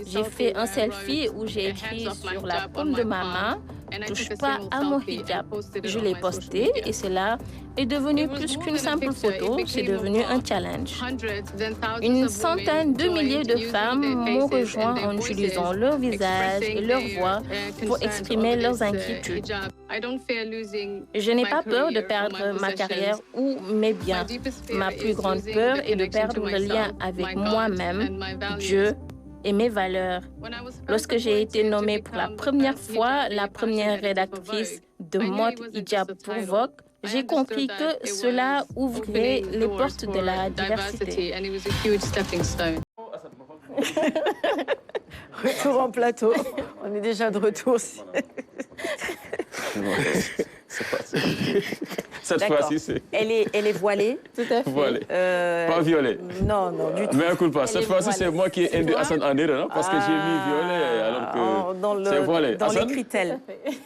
J'ai fait un selfie où j'ai écrit sur la paume de ma main « Touche pas à mon hijab ». Je l'ai posté et cela est devenu plus qu'une simple photo, c'est devenu un challenge. Une centaine de milliers de femmes m'ont rejoint en utilisant leur visage et leur voix pour exprimer leurs inquiétudes. Je n'ai pas peur de perdre ma carrière ou mes biens. Ma plus grande peur est de perdre le lien avec moi-même, Dieu et mes valeurs. Lorsque j'ai été nommée pour la première fois la première rédactrice de mode hijab pour Vogue, j'ai compris que cela ouvrait les portes de la diversité. Retour en plateau. On est déjà de retour. Cette fois-ci, c'est... Elle est voilée. Tout à fait. Voilée. Pas violée. Non, du tout. Mais écoute pas, cette fois-ci, c'est moi qui ai induit Hassan en erreur, parce que j'ai mis violet alors que c'est voilé. Dans l'écritel.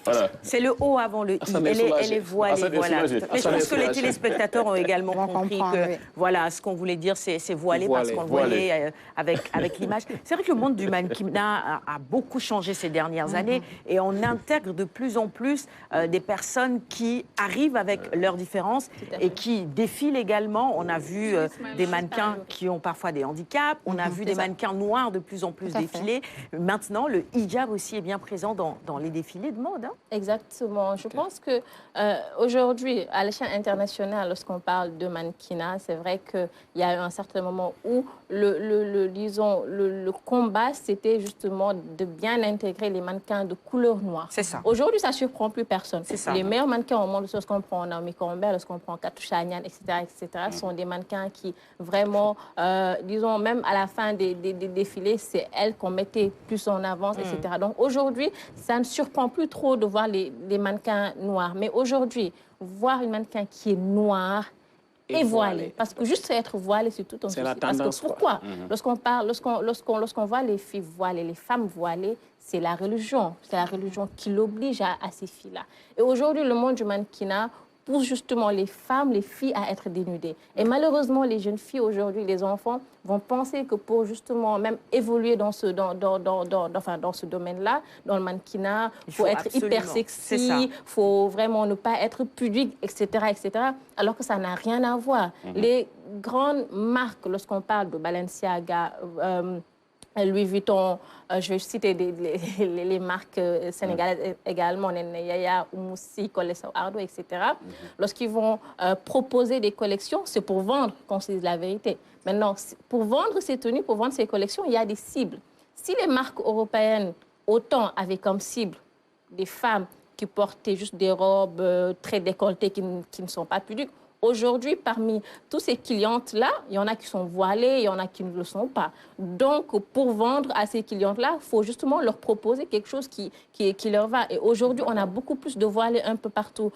Voilà. C'est le haut avant le i. Elle est voilée. Voilà. Mais je pense que les téléspectateurs ont également compris que voilà, ce qu'on voulait dire, c'est voilé parce qu'on le voyait avec l'image. C'est vrai que le monde du mannequinat a beaucoup changé ces dernières années et on intègre de plus en plus des personnes qui arrivent avec leurs différences et qui défilent également. On a vu des mannequins qui ont parfois des handicaps. On a vu des mannequins noirs de plus en plus défiler. Maintenant, le hijab aussi est bien présent dans les défilés de mode. Hein. Exactement. Je pense que aujourd'hui, à l'échelle internationale, lorsqu'on parle de mannequinat, c'est vrai qu'il y a eu un certain moment où le combat, c'était justement de bien intégrer les mannequins de couleur noire. C'est ça. Aujourd'hui, ça ne surprend plus personne. C'est ça. Les meilleurs mannequins au monde, lorsqu'on prend Naomi Campbell, lorsqu'on prend Katusha Agnan, etc., sont des mannequins qui vraiment, disons, même à la fin des défilés, c'est elles qu'on mettait plus en avance, etc. Donc aujourd'hui, ça ne surprend plus trop de voir les mannequins noirs. Mais aujourd'hui, voir une mannequin qui est noire et voilée, parce que juste être voilée, c'est tout un souci. Parce que pourquoi? Lorsqu'on voit les filles voilées, les femmes voilées, c'est la religion qui l'oblige à ces filles-là. Et aujourd'hui, le monde du mannequinat pousse justement les femmes, les filles à être dénudées. Et malheureusement, les jeunes filles aujourd'hui, les enfants, vont penser que pour justement même évoluer dans ce domaine-là, dans le mannequinat, il faut être hyper sexy, il faut vraiment ne pas être pudique, etc., alors que ça n'a rien à voir. Les grandes marques, lorsqu'on parle de Balenciaga, Louis Vuitton, je vais citer les marques sénégalaises également, Yaya, Oumoussi, Collection Ardo, etc. Lorsqu'ils vont proposer des collections, c'est pour vendre, qu'on se dise la vérité. Maintenant, pour vendre ces tenues, pour vendre ces collections, il y a des cibles. Si les marques européennes, autant avaient comme cible des femmes qui portaient juste des robes très décolletées qui ne sont pas pudiques. Aujourd'hui, parmi tous ces clientes-là, il y en a qui sont voilées, il y en a qui ne le sont pas. Donc, pour vendre à ces clientes-là, il faut justement leur proposer quelque chose qui leur va. Et aujourd'hui, on a beaucoup plus de voilées un peu partout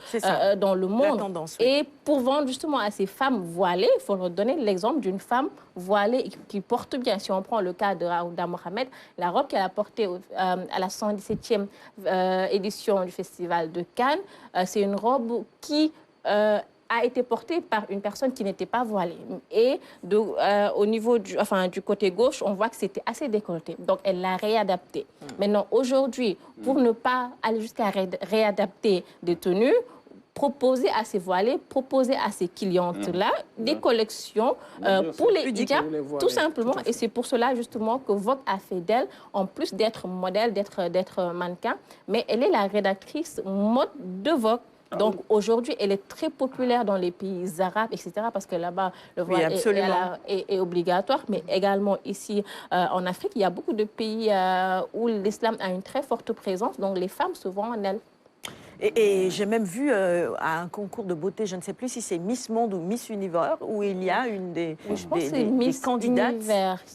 dans le monde. Tendance, oui. Et pour vendre justement à ces femmes voilées, il faut leur donner l'exemple d'une femme voilée qui porte bien. Si on prend le cas de Raouda Mohamed, la robe qu'elle a portée à la 117e édition du Festival de Cannes, c'est une robe qui... a été portée par une personne qui n'était pas voilée. Et au niveau du côté gauche, on voit que c'était assez décolleté. Donc, elle l'a réadapté. Maintenant, aujourd'hui, pour ne pas aller jusqu'à réadapter des tenues, proposer à ces voilées, proposer à ces clientes-là des collections pour les hijabs, tout simplement. Et c'est pour cela, justement, que Vogue a fait d'elle, en plus d'être modèle, d'être mannequin, mais elle est la rédactrice mode de Vogue. Donc aujourd'hui, elle est très populaire dans les pays arabes, etc. Parce que là-bas, le voile est obligatoire. Mais également ici, en Afrique, il y a beaucoup de pays où l'islam a une très forte présence. Donc les femmes se voient en elles. Et j'ai même vu à un concours de beauté, je ne sais plus si c'est Miss Monde ou Miss Univers, où il y a une des candidates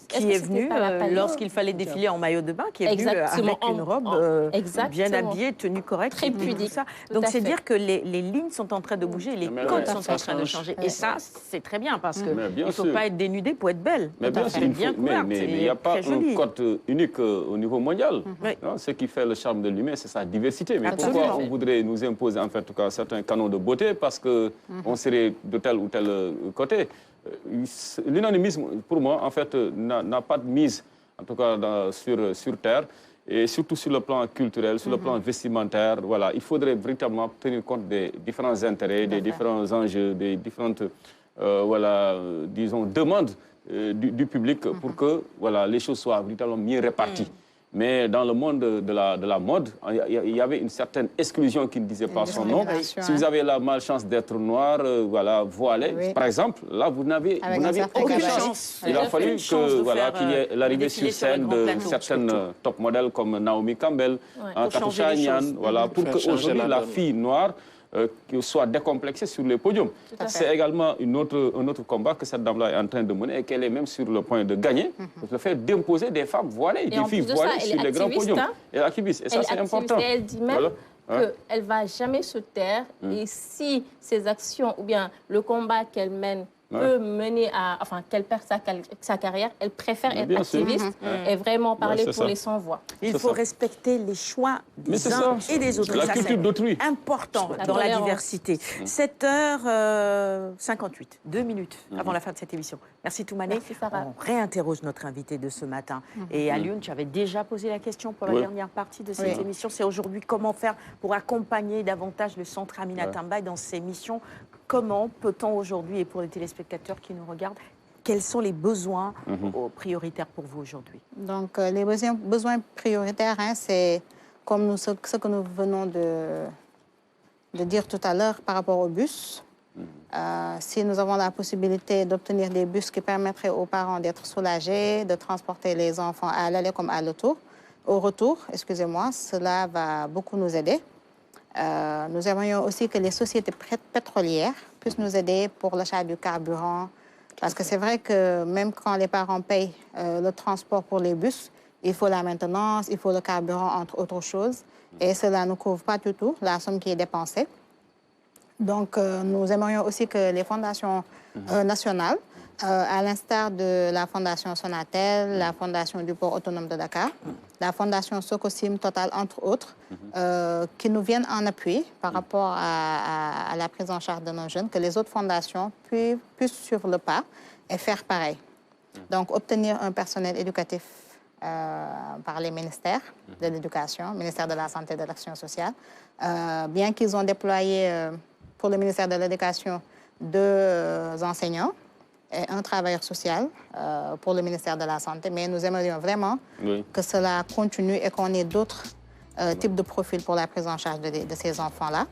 qui est venue lorsqu'il fallait défiler en maillot de bain, qui est venue avec une robe bien habillée, tenue correcte. Très pudique. Donc c'est dire que les lignes sont en train de bouger, les codes sont en train de changer. Et ça, c'est très bien parce qu'il ne faut pas être dénudé pour être belle. Mais bien sûr, mais il n'y a pas un code unique au niveau mondial. Ce qui fait le charme de l'humain, c'est sa diversité. Mais pourquoi on voudrait nous imposer en tout cas certains canons de beauté parce qu'on serait de tel ou tel côté. L'unanimisme, pour moi, en fait, n'a pas de mise, en tout cas sur terre, et surtout sur le plan culturel, sur le plan vestimentaire. Voilà, il faudrait véritablement tenir compte des différents intérêts, des différents enjeux, des différentes disons, demandes du public pour que les choses soient véritablement mieux réparties. Mais dans le monde de la mode, il y avait une certaine exclusion qui ne disait pas son nom. Si vous avez la malchance d'être noir, voilé, par exemple, là, vous n'avez aucune chance. Il a fallu qu'il y ait l'arrivée sur scène de certaines top modèles comme Naomi Campbell, Katusha Nyan, pour qu'aujourd'hui, la fille noire soit décomplexée sur les podiums. C'est également un autre combat que cette dame-là est en train de mener et qu'elle est même sur le point de gagner. Le fait d'imposer des femmes voilées, des filles voilées sur les grands podiums. Elle est activiste, et ça c'est important. Elle dit même qu'elle ne va jamais se taire et si ses actions ou bien le combat qu'elle mène peut mener à... Enfin, qu'elle perd sa carrière, elle préfère être activiste et vraiment parler pour les sans-voix. Il faut respecter les choix des uns et des autres. La culture d'autrui. Important dans la diversité. 7h58, 2 minutes avant la fin de cette émission. Merci Toumane. On réinterroge notre invité de ce matin. Et Alioune, tu avais déjà posé la question pour la dernière partie de cette émission. C'est aujourd'hui comment faire pour accompagner davantage le Centre Aminata Mbaye dans ses missions. Comment peut-on aujourd'hui, et pour les téléspectateurs qui nous regardent, quels sont les besoins prioritaires pour vous aujourd'hui? Donc, les besoins prioritaires, c'est comme ce que nous venons de dire tout à l'heure par rapport au bus. Si nous avons la possibilité d'obtenir des bus qui permettraient aux parents d'être soulagés, de transporter les enfants à l'aller comme au retour, cela va beaucoup nous aider. Nous aimerions aussi que les sociétés pétrolières puissent nous aider pour l'achat du carburant. Parce que c'est vrai que même quand les parents payent le transport pour les bus, il faut la maintenance, il faut le carburant, entre autres choses. Et cela ne couvre pas du tout la somme qui est dépensée. Donc, nous aimerions aussi que les fondations nationales, à l'instar de la Fondation Sonatel, la Fondation du Port autonome de Dakar, la Fondation Socosim Total, entre autres, qui nous viennent en appui par rapport à la prise en charge de nos jeunes, que les autres fondations puissent suivre le pas et faire pareil. Donc, obtenir un personnel éducatif par les ministères de l'Éducation, ministère de la Santé et de l'Action sociale, bien qu'ils ont déployé pour le ministère de l'Éducation 2 enseignants, et un travailleur social pour le ministère de la Santé. Mais nous aimerions vraiment que cela continue et qu'on ait d'autres types de profils pour la prise en charge de ces enfants-là.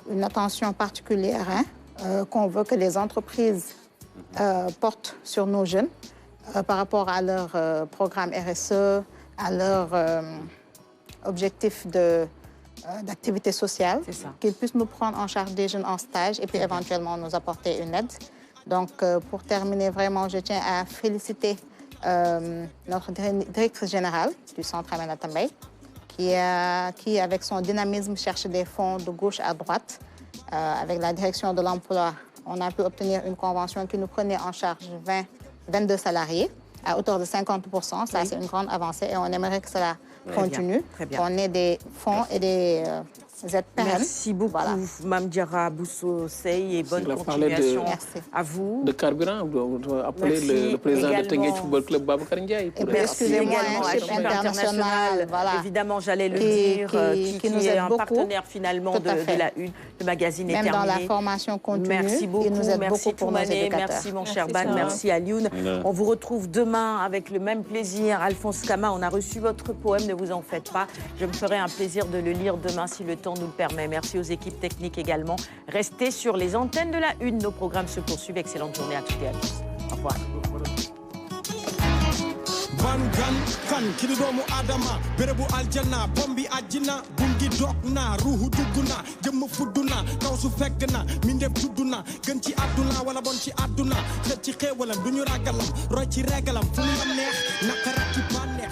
Une attention particulière qu'on veut que les entreprises portent sur nos jeunes par rapport à leur programme RSE, à leur objectif de d'activités sociales, qu'ils puissent nous prendre en charge des jeunes en stage et puis éventuellement nous apporter une aide. Donc, pour terminer, vraiment, je tiens à féliciter notre directrice générale du Centre Aminata Mbaye, qui, avec son dynamisme, cherche des fonds de gauche à droite. Avec la direction de l'emploi, on a pu obtenir une convention qui nous prenait en charge 22 salariés à hauteur de 50%. Ça, c'est une grande avancée et on aimerait que cela continue. On ait des fonds et des aides pérennes. Merci beaucoup, Mme Diarra Bousso Sey, et bonne continuation à vous. De carburant, on doit appeler le président de Tenguet Football Club, Babacar Ndiaye. Excusez-moi, Chip International, évidemment, j'allais le dire, qui nous est un partenaire finalement de la Une. Le magazine est terminé. Même dans la formation continue, merci beaucoup, il nous aide merci beaucoup pour nos éducateurs. Merci mon cher Ban, merci Alioune. On vous retrouve demain avec le même plaisir. Alphonse Kama, on a reçu votre poème, ne vous en faites pas. Je me ferai un plaisir de le lire demain si le temps nous le permet. Merci aux équipes techniques également. Restez sur les antennes de la Une. Nos programmes se poursuivent. Excellente journée à toutes et à tous. Au revoir. Bangan kan kini doomu adama berebu aljanna bombi ajina bungi dokna ruhu duguna jëm fudduna kaw su fekkna mindef tudduna gën ci aduna wala bon ci aduna xet ci xéewalam duñu ragalam roy ci regalam fu ñu neex nakarat ci banex